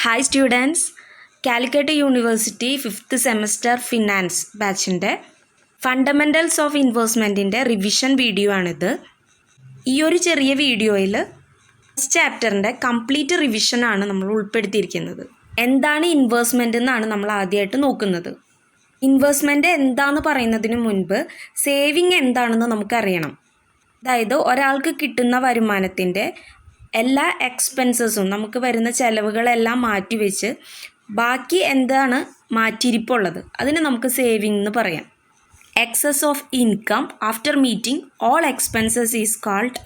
Hi students, Calicut university 5th semester finance ബാച്ചിൻ്റെ fundamentals of ഇൻവെസ്റ്റ്മെൻറ്റിൻ്റെ revision video ആണിത്. ഈ ഒരു ചെറിയ വീഡിയോയിൽ ഫസ്റ്റ് ചാപ്റ്ററിൻ്റെ കംപ്ലീറ്റ് റിവിഷനാണ് നമ്മൾ ഉൾപ്പെടുത്തിയിരിക്കുന്നത്. എന്താണ് ഇൻവെസ്റ്റ്മെൻറ്റ് എന്നാണ് നമ്മൾ ആദ്യമായിട്ട് നോക്കുന്നത്. ഇൻവെസ്റ്റ്മെൻറ്റ് എന്താണെന്ന് പറയുന്നതിന് മുൻപ് സേവിങ് എന്താണെന്ന് നമുക്കറിയണം. അതായത് ഒരാൾക്ക് കിട്ടുന്ന വരുമാനത്തിൻ്റെ എല്ലാ എക്സ്പെൻസസും നമുക്ക് വരുന്ന ചിലവുകളെല്ലാം മാറ്റിവെച്ച് ബാക്കി എന്താണ് മാറ്റിയിരിപ്പുള്ളത് അതിന് നമുക്ക് സേവിങ് എന്ന് പറയാം. Excess of income after meeting all expenses is called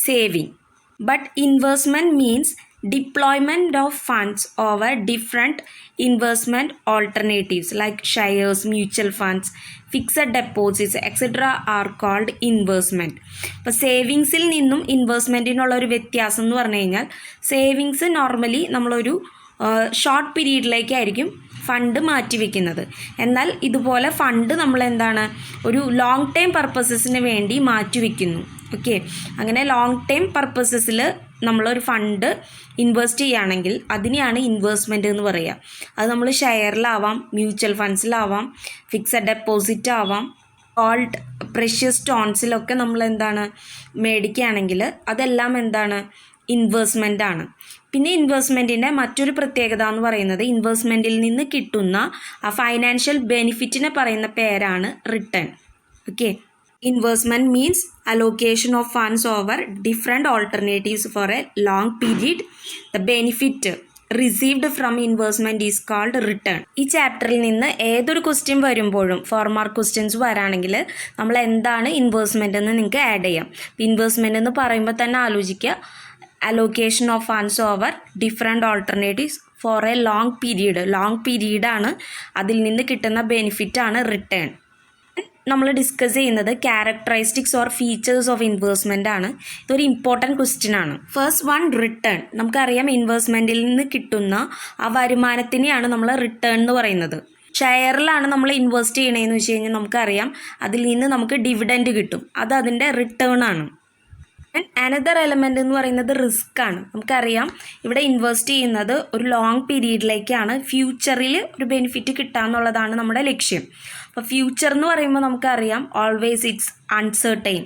saving. But investment means deployment of funds over different investment alternatives like shares, mutual funds, fixed deposits etc. are called investment. അപ്പോൾ സേവിങ്സിൽ നിന്നും ഇൻവെസ്റ്റ്മെൻറ്റിനുള്ള ഒരു വ്യത്യാസം എന്ന് പറഞ്ഞു കഴിഞ്ഞാൽ savings normally നമ്മളൊരു short പീരീഡിലേക്കായിരിക്കും fund മാറ്റിവെക്കുന്നത്. എന്നാൽ ഇതുപോലെ ഫണ്ട് നമ്മൾ എന്താണ് ഒരു ലോങ് ടൈം പർപ്പസസിന് വേണ്ടി മാറ്റിവെക്കുന്നു. ഓക്കെ, അങ്ങനെ ലോങ് ടൈം പർപ്പസസിൽ നമ്മളൊരു ഫണ്ട് ഇൻവെസ്റ്റ് ചെയ്യുകയാണെങ്കിൽ അതിനെയാണ് ഇൻവെസ്റ്റ്മെൻറ്റ് എന്ന് പറയുക. അത് നമ്മൾ ഷെയറിലാവാം, മ്യൂച്വൽ ഫണ്ട്സിലാവാം, ഫിക്സഡ് ഡെപ്പോസിറ്റ് ആവാം, ഗോൾഡ്, പ്രഷ്യസ് സ്റ്റോൺസിലൊക്കെ നമ്മൾ എന്താണ് മേടിക്കുകയാണെങ്കിൽ അതെല്ലാം എന്താണ് ഇൻവെസ്റ്റ്മെൻ്റ് ആണ്. പിന്നെ ഇൻവെസ്റ്റ്മെൻറ്റിൻ്റെ മറ്റൊരു പ്രത്യേകത എന്ന് പറയുന്നത് ഇൻവെസ്റ്റ്മെൻറ്റിൽ നിന്ന് കിട്ടുന്ന ആ ഫൈനാൻഷ്യൽ ബെനിഫിറ്റിനെ പറയുന്ന പേരാണ് return. Okay, investment means allocation of funds over different alternatives for a long period. The benefit received from investment is called return. ഈ ചാപ്റ്ററിൽ നിന്ന് ഏതൊരു ക്വസ്റ്റ്യൻ വരുമ്പോഴും 4 മാർക്ക് ക്വസ്റ്റ്യൻസ് വരാണെങ്കിൽ നമ്മൾ എന്താണ് ഇൻവെസ്റ്റ്മെൻ്റ് എന്ന് നിങ്ങൾക്ക് ആഡ് ചെയ്യാം. ഇൻവെസ്റ്റ്മെൻ്റ് എന്ന് പറയുമ്പോൾ തന്നെ ആലോചിക്കുക, allocation of funds over different alternatives for a long period. ലോങ് പീരീഡാണ്, അതിൽ നിന്ന് കിട്ടുന്ന ബെനിഫിറ്റാണ് റിട്ടേൺ. നമ്മൾ ഡിസ്കസ് ചെയ്യുന്നത് characteristics or features of investment ആണ്. ഇതൊരു ഇമ്പോർട്ടൻറ്റ് ക്വസ്റ്റ്യൻ ആണ്. First one, return. നമുക്കറിയാം ഇൻവെസ്റ്റ്മെൻറ്റിൽ നിന്ന് കിട്ടുന്ന ആ വരുമാനത്തിനെയാണ് നമ്മൾ റിട്ടേൺ എന്ന് പറയുന്നത്. ഷെയറിലാണ് നമ്മൾ ഇൻവെസ്റ്റ് ചെയ്യണതെന്ന് വെച്ച് കഴിഞ്ഞാൽ നമുക്കറിയാം അതിൽ നിന്ന് നമുക്ക് ഡിവിഡൻഡ് കിട്ടും, അത് അതിൻ്റെ റിട്ടേൺ ആണ്. അനദർ എലമെൻ്റ് എന്ന് പറയുന്നത് റിസ്ക് ആണ്. നമുക്കറിയാം ഇവിടെ ഇൻവെസ്റ്റ് ചെയ്യുന്നത് ഒരു ലോങ് പീരീഡിലേക്കാണ്, ഫ്യൂച്ചറിൽ ഒരു ബെനിഫിറ്റ് കിട്ടാന്നുള്ളതാണ് നമ്മുടെ ലക്ഷ്യം. അപ്പോൾ ഫ്യൂച്ചർ എന്ന് പറയുമ്പോൾ നമുക്കറിയാം ഓൾവേസ് ഇറ്റ്സ് അൺസർട്ടൈൻ.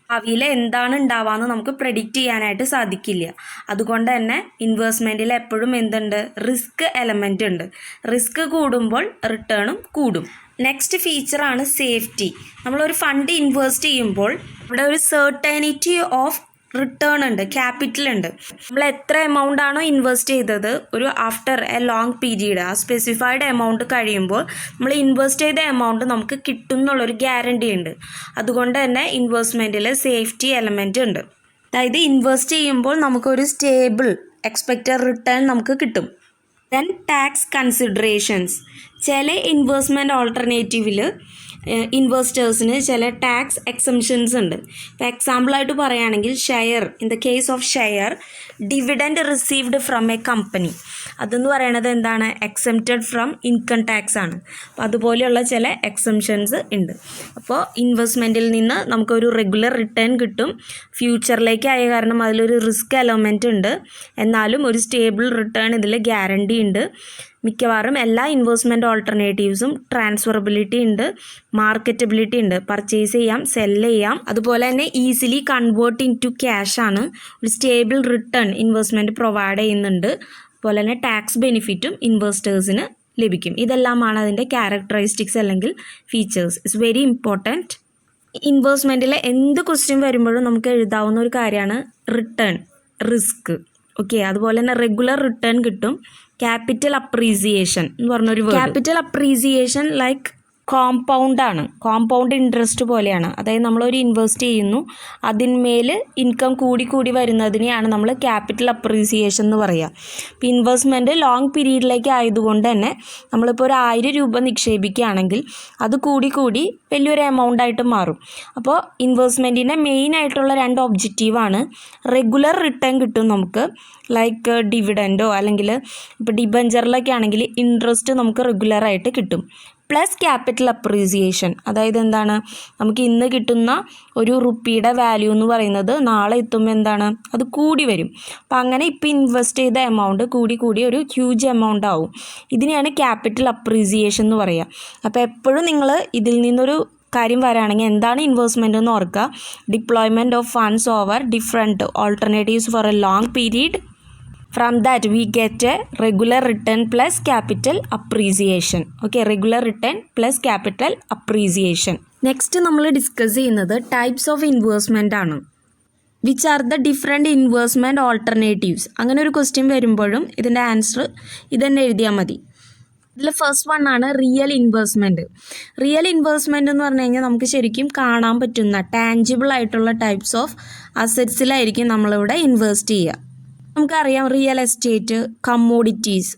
ഭാവിയിൽ എന്താണ് ഉണ്ടാവാമെന്ന് നമുക്ക് പ്രെഡിക്റ്റ് ചെയ്യാനായിട്ട് സാധിക്കില്ല. അതുകൊണ്ട് തന്നെ ഇൻവെസ്റ്റ്മെൻറ്റിൽ എപ്പോഴും എന്തുണ്ട്, റിസ്ക് എലമെൻ്റ് ഉണ്ട്. റിസ്ക് കൂടുമ്പോൾ റിട്ടേണും കൂടും. നെക്സ്റ്റ് ഫീച്ചറാണ് സേഫ്റ്റി. നമ്മളൊരു ഫണ്ട് ഇൻവെസ്റ്റ് ചെയ്യുമ്പോൾ ഇവിടെ ഒരു സെർട്ടനിറ്റി ഓഫ് റിട്ടേൺ ഉണ്ട്, ക്യാപിറ്റൽ ഉണ്ട്. നമ്മൾ എത്ര എമൗണ്ട് ആണോ ഇൻവെസ്റ്റ് ചെയ്തത് ഒരു ആഫ്റ്റർ എ ലോങ് പീരീഡ് ആ സ്പെസിഫൈഡ് എമൗണ്ട് കഴിയുമ്പോൾ നമ്മൾ ഇൻവെസ്റ്റ് ചെയ്ത എമൗണ്ട് നമുക്ക് കിട്ടും എന്നുള്ളൊരു ഗ്യാരണ്ടി ഉണ്ട്. അതുകൊണ്ട് തന്നെ ഇൻവെസ്റ്റ്മെൻറ്റിൽ സേഫ്റ്റി എലമെൻ്റ് ഉണ്ട്. അതായത് ഇൻവെസ്റ്റ് ചെയ്യുമ്പോൾ നമുക്കൊരു സ്റ്റേബിൾ എക്സ്പെക്റ്റഡ് റിട്ടേൺ നമുക്ക് കിട്ടും. Then tax considerations. ചില ഇൻവെസ്റ്റ്മെൻറ്റ് ഓൾട്ടർനേറ്റീവിൽ ഇൻവെസ്റ്റേഴ്സിന് ചില ടാക്സ് എക്സംഷൻസ് ഉണ്ട്. ഇപ്പോൾ എക്സാമ്പിളായിട്ട് പറയുകയാണെങ്കിൽ share, in the case of share dividend received from A company, അതെന്ന് പറയണത് എന്താണ്, എക്സംപ്റ്റഡ് ഫ്രം ഇൻകം ടാക്സ് ആണ്. അപ്പോൾ അതുപോലെയുള്ള ചില എക്സംഷൻസ് ഉണ്ട്. അപ്പോൾ ഇൻവെസ്റ്റ്മെൻറ്റിൽ നിന്ന് നമുക്കൊരു റെഗുലർ റിട്ടേൺ കിട്ടും. ഫ്യൂച്ചറിലേക്കായ കാരണം അതിലൊരു റിസ്ക് എലമെൻ്റ് ഉണ്ട്, എന്നാലും ഒരു സ്റ്റേബിൾ റിട്ടേൺ ഇതിൽ ഗ്യാരണ്ടി ഉണ്ട്. മിക്കവാറും എല്ലാ ഇൻവെസ്റ്റ്മെൻറ്റ് ഓൾട്ടർനേറ്റീവ്സും ട്രാൻസ്ഫറബിലിറ്റി ഉണ്ട്, മാർക്കറ്റബിലിറ്റി ഉണ്ട്, പർച്ചേസ് ചെയ്യാം, സെല്ല് ചെയ്യാം. അതുപോലെ തന്നെ easily convert into cash ആണ്. ഒരു സ്റ്റേബിൾ റിട്ടേൺ ഇൻവെസ്റ്റ്മെൻറ്റ് പ്രൊവൈഡ് ചെയ്യുന്നുണ്ട്. അതുപോലെ തന്നെ ടാക്സ് ബെനിഫിറ്റും ഇൻവെസ്റ്റേഴ്സിന് ലഭിക്കും. ഇതെല്ലാമാണ് അതിൻ്റെ ക്യാരക്ടറിസ്റ്റിക്സ് അല്ലെങ്കിൽ ഫീച്ചേഴ്സ്. It's very important. ഇൻവെസ്റ്റ്മെൻറ്റിലെ എന്ത് ക്വസ്റ്റ്യൻ വരുമ്പോഴും നമുക്ക് എഴുതാവുന്ന ഒരു കാര്യമാണ് റിട്ടേൺ, റിസ്ക്. ഓക്കെ, അതുപോലെ തന്നെ റെഗുലർ റിട്ടേൺ കിട്ടും. ക്യാപിറ്റൽ അപ്രീസിയേഷൻ എന്ന് പറഞ്ഞൊരു word. Capital appreciation like compound ആണ്, കോമ്പൗണ്ട് ഇൻട്രസ്റ്റ് പോലെയാണ്. അതായത് നമ്മളൊരു ഇൻവെസ്റ്റ് ചെയ്യുന്നു, അതിന്മേൽ ഇൻകം കൂടി കൂടി വരുന്നതിനെയാണ് നമ്മൾ ക്യാപിറ്റൽ അപ്രീസിയേഷൻ എന്ന് പറയുക. ഇപ്പോൾ ഇൻവെസ്റ്റ്മെൻറ്റ് ലോങ് പീരീഡിലേക്ക് ആയതുകൊണ്ട് തന്നെ നമ്മളിപ്പോൾ ഒരു 1000 രൂപ നിക്ഷേപിക്കുകയാണെങ്കിൽ അത് കൂടി കൂടി വലിയൊരു എമൗണ്ടായിട്ട് മാറും. അപ്പോൾ ഇൻവെസ്റ്റ്മെൻറ്റിൻ്റെ മെയിൻ ആയിട്ടുള്ള 2 ഒബ്ജക്റ്റീവാണ്. റെഗുലർ റിട്ടേൺ കിട്ടും നമുക്ക്, ലൈക്ക് ഡിവിഡൻഡോ അല്ലെങ്കിൽ ഇപ്പോൾ ഡിബഞ്ചറിലൊക്കെ ആണെങ്കിൽ ഇൻട്രസ്റ്റ് നമുക്ക് റെഗുലറായിട്ട് കിട്ടും. Plus capital appreciation. അതായത് എന്താണ്, നമുക്ക് ഇന്ന് കിട്ടുന്ന ഒരു റുപ്പിയുടെ വാല്യൂ എന്ന് പറയുന്നത് നാളെ എത്തുമ്പോൾ എന്താണ്, അത് കൂടി വരും. അപ്പം അങ്ങനെ ഇപ്പോൾ ഇൻവെസ്റ്റ് ചെയ്ത എമൗണ്ട് കൂടി കൂടി ഒരു ഹ്യൂജ് എമൗണ്ട് ആവും. ഇതിനെയാണ് ക്യാപിറ്റൽ അപ്രീസിയേഷൻ എന്ന് പറയുക. അപ്പോൾ എപ്പോഴും നിങ്ങൾ ഇതിൽ നിന്നൊരു കാര്യം വരാണെങ്കിൽ എന്താണ് ഇൻവെസ്റ്റ്മെൻറ്റ് എന്ന് ഓർക്കുക. Deployment of funds over different alternatives for a long period. From that we get a regular return plus capital appreciation. Okay, regular return plus capital appreciation. Next നമ്മൾ ഡിസ്കസ് ചെയ്യുന്നത് ടൈപ്സ് ഓഫ് ഇൻവെസ്റ്റ്മെൻ്റ് ആണ്. Which are the different investment alternatives. അങ്ങനെ ഒരു question വരുമ്പോഴും ഇതിൻ്റെ answer ഇതന്നെ എഴുതിയാൽ മതി. ഇതിൽ ഫസ്റ്റ് വൺ ആണ് റിയൽ ഇൻവെസ്റ്റ്മെൻറ്റ്. റിയൽ ഇൻവെസ്റ്റ്മെൻറ്റ് എന്ന് പറഞ്ഞു കഴിഞ്ഞാൽ നമുക്ക് ശരിക്കും കാണാൻ പറ്റുന്ന ടാഞ്ചിബിൾ ആയിട്ടുള്ള ടൈപ്സ് ഓഫ് അസറ്റ്സിലായിരിക്കും നമ്മളിവിടെ ഇൻവെസ്റ്റ് ചെയ്യുക. നമുക്കറിയാം റിയൽ എസ്റ്റേറ്റ്, കമ്മോഡിറ്റീസ്,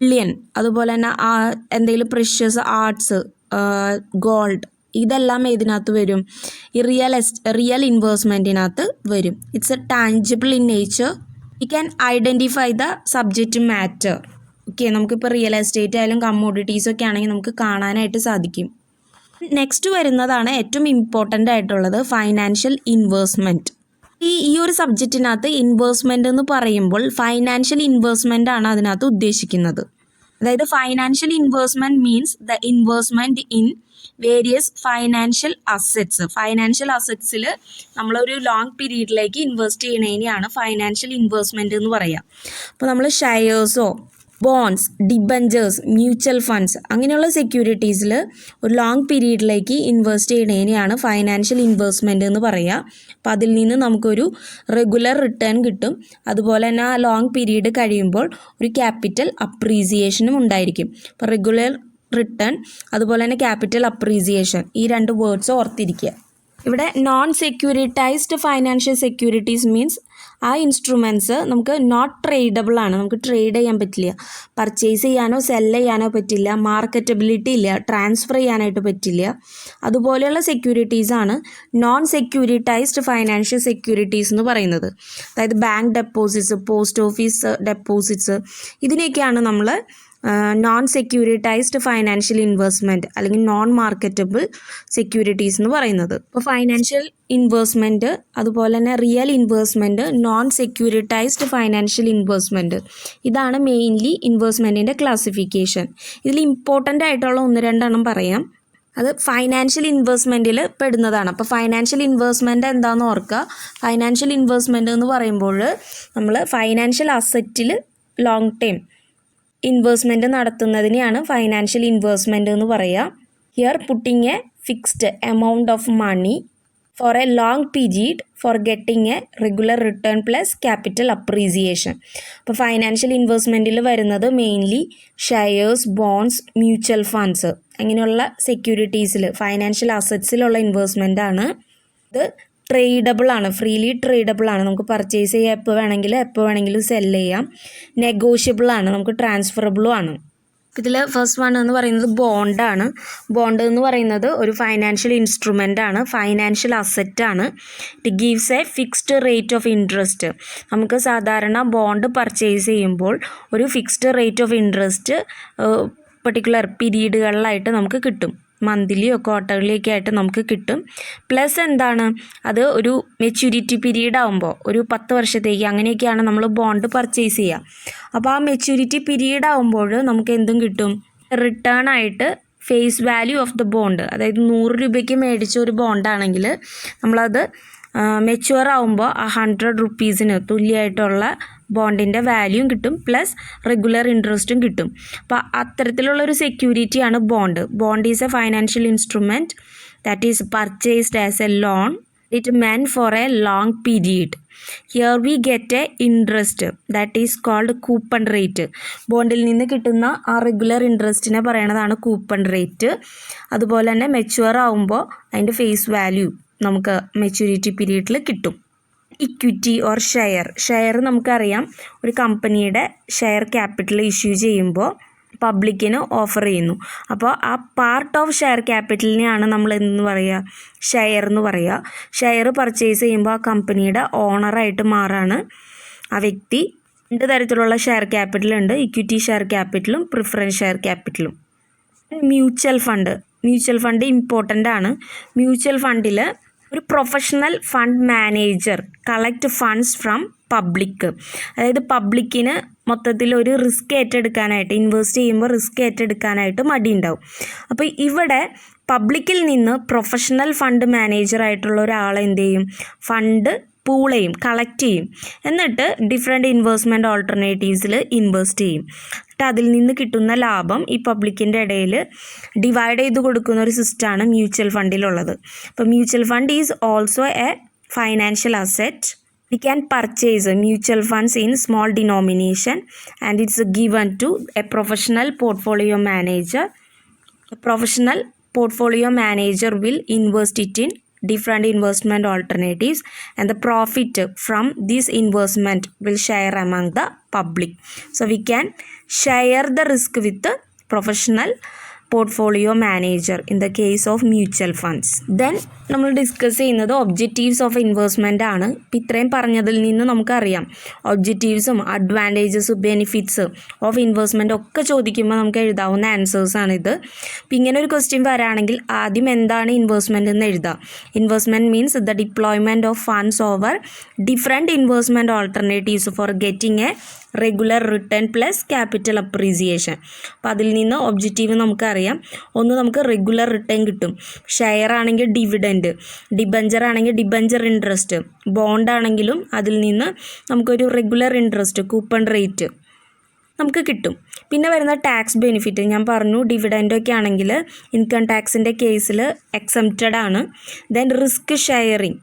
ബില്യൺ, അതുപോലെ തന്നെ എന്തെങ്കിലും പ്രഷ്യസ് ആർട്സ്, ഗോൾഡ്, ഇതെല്ലാം ഏതിനകത്ത് വരും, ഈ റിയൽ ഇൻവെസ്റ്റ്മെൻറ്റിനകത്ത് വരും. It's A tangible in nature. We can identify the subject matter. Okay, നമുക്കിപ്പോൾ റിയൽ എസ്റ്റേറ്റ് ആയാലും കമ്മോഡിറ്റീസൊക്കെ ആണെങ്കിൽ നമുക്ക് കാണാനായിട്ട് സാധിക്കും. നെക്സ്റ്റ് വരുന്നതാണ് ഏറ്റവും ഇമ്പോർട്ടൻ്റ് ആയിട്ടുള്ളത് ഫൈനാൻഷ്യൽ ഇൻവെസ്റ്റ്മെൻറ്റ്. ഈ ഒരു സബ്ജക്റ്റിനകത്ത് ഇൻവെസ്റ്റ്മെൻ്റ് എന്ന് പറയുമ്പോൾ ഫൈനാൻഷ്യൽ ഇൻവെസ്റ്റ്മെൻ്റ് ആണ് അതിനകത്ത് ഉദ്ദേശിക്കുന്നത്. അതായത് financial investment means the investment in various financial assets. Financial അസറ്റ്സിൽ നമ്മളൊരു ലോങ് പീരീഡിലേക്ക് ഇൻവെസ്റ്റ് ചെയ്യണതിനെയാണ് ഫൈനാൻഷ്യൽ ഇൻവെസ്റ്റ്മെൻറ്റ് എന്ന് പറയുക. അപ്പോൾ നമ്മൾ ഷെയർസോ, ബോൺസ്, ഡിബഞ്ചേഴ്സ്, മ്യൂച്വൽ ഫണ്ട്സ് അങ്ങനെയുള്ള സെക്യൂരിറ്റീസിൽ ഒരു ലോങ് പീരീഡിലേക്ക് ഇൻവെസ്റ്റ് ചെയ്യുന്നതിനെയാണ് ഫൈനാൻഷ്യൽ ഇൻവെസ്റ്റ്മെൻറ്റ് എന്ന് പറയുക. അപ്പോൾ അതിൽ നിന്ന് നമുക്കൊരു റെഗുലർ റിട്ടേൺ കിട്ടും. അതുപോലെ തന്നെ ആ ലോങ് പീരീഡ് കഴിയുമ്പോൾ ഒരു ക്യാപിറ്റൽ അപ്രീസിയേഷനും ഉണ്ടായിരിക്കും. അപ്പോൾ റെഗുലർ റിട്ടേൺ അതുപോലെ തന്നെ ക്യാപിറ്റൽ അപ്രീസിയേഷൻ, ഈ രണ്ട് വേർഡ്സ് ഓർത്തിരിക്കുക. ഇവിടെ non securitised financial securities means ആ ഇൻസ്ട്രുമെൻറ്റ്സ് നമുക്ക് നോട്ട് ട്രേഡബിൾ ആണ്, നമുക്ക് ട്രേഡ് ചെയ്യാൻ പറ്റില്ല, പർച്ചേസ് ചെയ്യാനോ സെല് ചെയ്യാനോ പറ്റില്ല, മാർക്കറ്റബിലിറ്റി ഇല്ല, ട്രാൻസ്ഫർ ചെയ്യാനായിട്ട് പറ്റില്ല. അതുപോലെയുള്ള സെക്യൂരിറ്റീസാണ് നോൺ സെക്യൂരിറ്റൈസ്ഡ് ഫൈനാൻഷ്യൽ സെക്യൂരിറ്റീസ് എന്ന് പറയുന്നത്. അതായത് bank deposits, post office deposits, ഇതിനെയൊക്കെയാണ് നമ്മൾ നോൺ സെക്യൂരിറ്റൈസ്ഡ് ഫൈനാൻഷ്യൽ ഇൻവെസ്റ്റ്മെൻറ്റ് അല്ലെങ്കിൽ നോൺ മാർക്കറ്റബിൾ സെക്യൂരിറ്റീസ് എന്ന് പറയുന്നത്. ഇപ്പോൾ ഫൈനാൻഷ്യൽ ഇൻവെസ്റ്റ്മെൻറ്റ്, അതുപോലെ തന്നെ real investment, non securitised financial investment, ഇതാണ് മെയിൻലി ഇൻവെസ്റ്റ്മെൻറ്റിൻ്റെ ക്ലാസിഫിക്കേഷൻ. ഇതിൽ ഇമ്പോർട്ടൻ്റ് ആയിട്ടുള്ള ഒന്ന് രണ്ടെണ്ണം പറയാം. അത് ഫൈനാൻഷ്യൽ ഇൻവെസ്റ്റ്മെൻറ്റിൽ പെടുന്നതാണ്. അപ്പോൾ ഫൈനാൻഷ്യൽ ഇൻവെസ്റ്റ്മെൻറ്റ് എന്താണെന്ന് ഓർക്കുക. ഫൈനാൻഷ്യൽ ഇൻവെസ്റ്റ്മെൻറ്റ് എന്ന് പറയുമ്പോൾ നമ്മൾ ഫൈനാൻഷ്യൽ അസറ്റിൽ ലോങ് ടൈം ഇൻവെസ്റ്റ്മെൻറ്റ് നടത്തുന്നതിനെയാണ് ഫൈനാൻഷ്യൽ ഇൻവെസ്റ്റ്മെൻറ്റ് എന്ന് പറയുക. Here putting a fixed amount of money for a long period for getting a regular return plus capital appreciation. അപ്പോൾ ഫൈനാൻഷ്യൽ ഇൻവെസ്റ്റ്മെൻറ്റിൽ വരുന്നത് mainly shares, bonds, mutual funds അങ്ങനെയുള്ള സെക്യൂരിറ്റീസിൽ financial അസറ്റ്സിലുള്ള investment ആണ്. ഇത് ട്രേഡബിൾ ആണ്, ഫ്രീലി ട്രേഡബിൾ ആണ്, നമുക്ക് പർച്ചേസ് ചെയ്യാം, എപ്പോൾ വേണമെങ്കിലും സെല് ചെയ്യാം. നെഗോഷ്യബിൾ ആണ്, നമുക്ക് ട്രാൻസ്ഫറബിളും ആണ്. ഇതിൽ ഫസ്റ്റ് വൺ എന്ന് പറയുന്നത് ബോണ്ടാണ്. ബോണ്ട് എന്ന് പറയുന്നത് ഒരു ഫൈനാൻഷ്യൽ ഇൻസ്ട്രുമെൻ്റ് ആണ്, ഫൈനാൻഷ്യൽ അസറ്റാണ്. It gives a fixed rate of interest. നമുക്ക് സാധാരണ ബോണ്ട് പർച്ചേസ് ചെയ്യുമ്പോൾ ഒരു fixed rate of interest particular പീരീഡുകളിലായിട്ട് നമുക്ക് കിട്ടും. മന്ത്ലിയോ ക്വാർട്ടർലി ഒക്കെ ആയിട്ട് നമുക്ക് കിട്ടും. പ്ലസ് എന്താണ്, അത് ഒരു മെച്യൂരിറ്റി പീരീഡ് ആകുമ്പോൾ ഒരു 10 വർഷത്തേക്ക് അങ്ങനെയൊക്കെയാണ് നമ്മൾ ബോണ്ട് പർച്ചേസ് ചെയ്യുക. അപ്പോൾ ആ മെച്യൂരിറ്റി പീരീഡ് ആകുമ്പോൾ നമുക്ക് എന്തും കിട്ടും, റിട്ടേൺ ആയിട്ട് face value of the bond. അതായത് 100 രൂപയ്ക്ക് മേടിച്ച ഒരു ബോണ്ടാണെങ്കിൽ നമ്മളത് മെച്യൂർ ആകുമ്പോൾ ആ 100 റുപ്പീസിന് തുല്യമായിട്ടുള്ള ബോണ്ടിൻ്റെ വാല്യൂയും കിട്ടും, പ്ലസ് റെഗുലർ ഇൻട്രസ്റ്റും കിട്ടും. അപ്പോൾ അത്തരത്തിലുള്ളൊരു സെക്യൂരിറ്റിയാണ് bond. Bond is a financial instrument that is purchased as a loan. It meant for a long period. Here we get a interest that is called coupon rate. ബോണ്ടിൽ നിന്ന് കിട്ടുന്ന ആ റെഗുലർ ഇൻട്രസ്റ്റിനെ പറയണതാണ് കൂപ്പൺ റേറ്റ്. അതുപോലെ തന്നെ mature ആകുമ്പോൾ അതിൻ്റെ face value നമുക്ക് maturity പീരീഡിൽ കിട്ടും. ഇക്വിറ്റി ഓർ ഷെയർ നമുക്കറിയാം, ഒരു കമ്പനിയുടെ ഷെയർ ക്യാപിറ്റൽ ഇഷ്യൂ ചെയ്യുമ്പോൾ പബ്ലിക്കിന് ഓഫർ ചെയ്യുന്നു. അപ്പോൾ ആ പാർട്ട് ഓഫ് ഷെയർ ക്യാപിറ്റലിനെയാണ് നമ്മൾ എന്ന് പറയുക, ഷെയർ എന്ന് പറയുക. ഷെയർ പർച്ചേസ് ചെയ്യുമ്പോൾ ആ കമ്പനിയുടെ ഓണറായിട്ട് മാറാണ് ആ വ്യക്തി. 2 തരത്തിലുള്ള ഷെയർ ക്യാപിറ്റലുണ്ട്, ഇക്വിറ്റി ഷെയർ ക്യാപിറ്റലും പ്രിഫറൻസ് ഷെയർ ക്യാപിറ്റലും. മ്യൂച്വൽ ഫണ്ട് ഇമ്പോർട്ടൻ്റ് ആണ്. മ്യൂച്വൽ ഫണ്ടിൽ ഒരു professional fund manager collect funds from public. അതായത് പബ്ലിക്കിന് മൊത്തത്തിൽ ഒരു റിസ്ക് ഏറ്റെടുക്കാനായിട്ട്, ഇൻവെസ്റ്റ് ചെയ്യുമ്പോൾ റിസ്ക് ഏറ്റെടുക്കാനായിട്ട് മടിയുണ്ടാവും. അപ്പോൾ ഇവിടെ പബ്ലിക്കിൽ നിന്ന് പ്രൊഫഷണൽ ഫണ്ട് മാനേജറായിട്ടുള്ള ഒരാളെ എന്ത് ചെയ്യും, ഫണ്ട് പൂൾ ചെയ്യും, കളക്ട് ചെയ്യും. എന്നിട്ട് ഡിഫറെൻറ്റ് ഇൻവെസ്റ്റ്മെൻറ്റ് ഓൾട്ടർനേറ്റീവ്സിൽ ഇൻവെസ്റ്റ് ചെയ്യും. എന്നിട്ട് അതിൽ നിന്ന് കിട്ടുന്ന ലാഭം ഈ പബ്ലിക്കിൻ്റെ ഇടയിൽ ഡിവൈഡ് ചെയ്ത് കൊടുക്കുന്ന ഒരു സിസ്റ്റമാണ് മ്യൂച്വൽ ഫണ്ടിലുള്ളത്. അപ്പോൾ mutual fund is also A financial asset. We can purchase mutual funds in small denomination and it's given to a professional portfolio manager. A professional portfolio manager will invest it in different investment alternatives and the profit from this investment will share among the public. So we can share the risk with the professional portfolio manager in the case of mutual funds. Then നമ്മൾ discuss ചെയ്യുന്നത് objectives of investment ആണ്. ഇപ്പം ഇത്രയും പറഞ്ഞതിൽ നിന്ന് നമുക്കറിയാം ഒബ്ജക്റ്റീവ്സും അഡ്വാൻറ്റേജസും benefits of investment ഒക്കെ ചോദിക്കുമ്പോൾ നമുക്ക് എഴുതാവുന്ന ആൻസേഴ്സാണിത്. ഇപ്പം ഇങ്ങനെ ഒരു ക്വസ്റ്റ്യൻ വരാണെങ്കിൽ ആദ്യം എന്താണ് ഇൻവെസ്റ്റ്മെൻറ്റ് എന്ന് എഴുതാം. Investment means the deployment of funds over different investment alternatives four getting a regular return plus capital appreciation. അപ്പോൾ അതിൽ നിന്ന് ഒബ്ജക്റ്റീവ് നമുക്കറിയാം. ഒന്ന്, നമുക്ക് റെഗുലർ റിട്ടേൺ കിട്ടും. ഷെയർ ആണെങ്കിൽ ഡിവിഡൻഡ്, ഡിബഞ്ചർ ആണെങ്കിൽ ഡിബഞ്ചർ ഇൻട്രസ്റ്റ്, ബോണ്ട് ആണെങ്കിലും അതിൽ നിന്ന് നമുക്കൊരു റെഗുലർ ഇൻട്രസ്റ്റ് കൂപ്പൺ റേറ്റ് നമുക്ക് കിട്ടും. പിന്നെ വരുന്ന ടാക്സ് ബെനിഫിറ്റ് ഞാൻ പറഞ്ഞു, ഡിവിഡൻഡൊക്കെ ആണെങ്കിൽ ഇൻകം ടാക്സിൻ്റെ കേസിൽ എക്സംപ്റ്റഡ് ആണ്. ദെൻ റിസ്ക് ഷെയറിങ്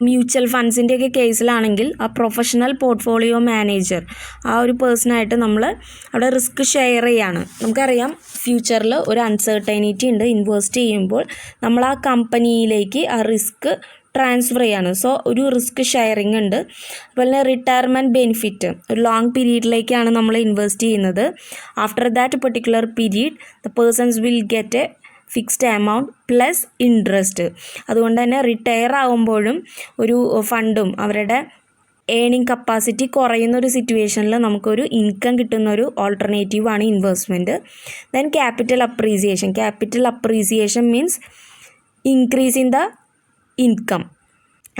മ്യൂച്വൽ ഫണ്ട്സിൻ്റെയൊക്കെ കേസിലാണെങ്കിൽ ആ പ്രൊഫഷണൽ പോർട്ട്ഫോളിയോ മാനേജർ ആ ഒരു പേഴ്സണായിട്ട് നമ്മൾ അവിടെ റിസ്ക് ഷെയർ ചെയ്യാണ്. നമുക്കറിയാം ഫ്യൂച്ചറിൽ ഒരു അൺസർട്ടൈനിറ്റി ഉണ്ട്. ഇൻവെസ്റ്റ് ചെയ്യുമ്പോൾ നമ്മൾ ആ കമ്പനിയിലേക്ക് ആ റിസ്ക് ട്രാൻസ്ഫർ ചെയ്യാണ്. സോ ഒരു റിസ്ക് ഷെയറിങ് ഉണ്ട്. അതുപോലെ തന്നെ റിട്ടയർമെൻറ്റ് ബെനിഫിറ്റ്, ഒരു ലോങ് പീരീഡിലേക്കാണ് നമ്മൾ ഇൻവെസ്റ്റ് ചെയ്യുന്നത്. After that particular period the persons will get a fixed amount plus interest. അതുകൊണ്ട് തന്നെ റിട്ടയർ ആകുമ്പോഴും ഒരു ഫണ്ടും അവരുടെ ഏണിംഗ് കപ്പാസിറ്റി കുറയുന്ന ഒരു സിറ്റുവേഷനിൽ നമുക്കൊരു ഇൻകം കിട്ടുന്ന ഒരു ഓൾട്ടർനേറ്റീവാണ് investment. Then capital appreciation means increase in the income.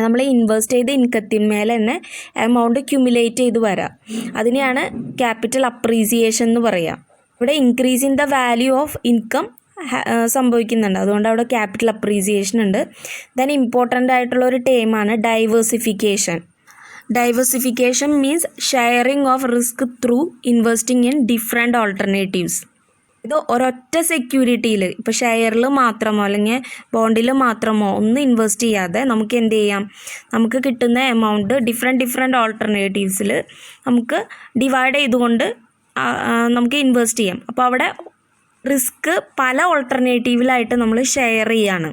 നമ്മൾ ഇൻവെസ്റ്റ് ചെയ്ത ഇൻകത്തിന്മേൽ തന്നെ എമൗണ്ട് ക്യുമുലേറ്റ് ചെയ്ത് വരാം. അതിനെയാണ് ക്യാപിറ്റൽ അപ്രീസിയേഷൻ എന്ന് പറയുക. ഇവിടെ increase in the value of income സംഭവിക്കുന്നുണ്ട്. അതുകൊണ്ട് അവിടെ ക്യാപിറ്റൽ അപ്രീസിയേഷൻ ഉണ്ട്. ദെൻ ഇമ്പോർട്ടൻ്റ് ആയിട്ടുള്ള ഒരു ടേമാണ് diversification means sharing of risk through investing in different alternatives. ഇത് ഒരൊറ്റ സെക്യൂരിറ്റിയിൽ, ഇപ്പോൾ ഷെയറിൽ മാത്രമോ അല്ലെങ്കിൽ ബോണ്ടിൽ മാത്രമോ ഒന്നും ഇൻവെസ്റ്റ് ചെയ്യാതെ നമുക്ക് എന്ത് ചെയ്യാം, നമുക്ക് കിട്ടുന്ന എമൗണ്ട് ഡിഫറെൻറ്റ് ഓൾട്ടർനേറ്റീവ്സിൽ നമുക്ക് ഡിവൈഡ് ചെയ്തുകൊണ്ട് നമുക്ക് ഇൻവെസ്റ്റ് ചെയ്യാം. അപ്പോൾ അവിടെ റിസ്ക് പല ഓൾട്ടർനേറ്റീവിലായിട്ട് നമ്മൾ ഷെയർ ചെയ്യാണ്.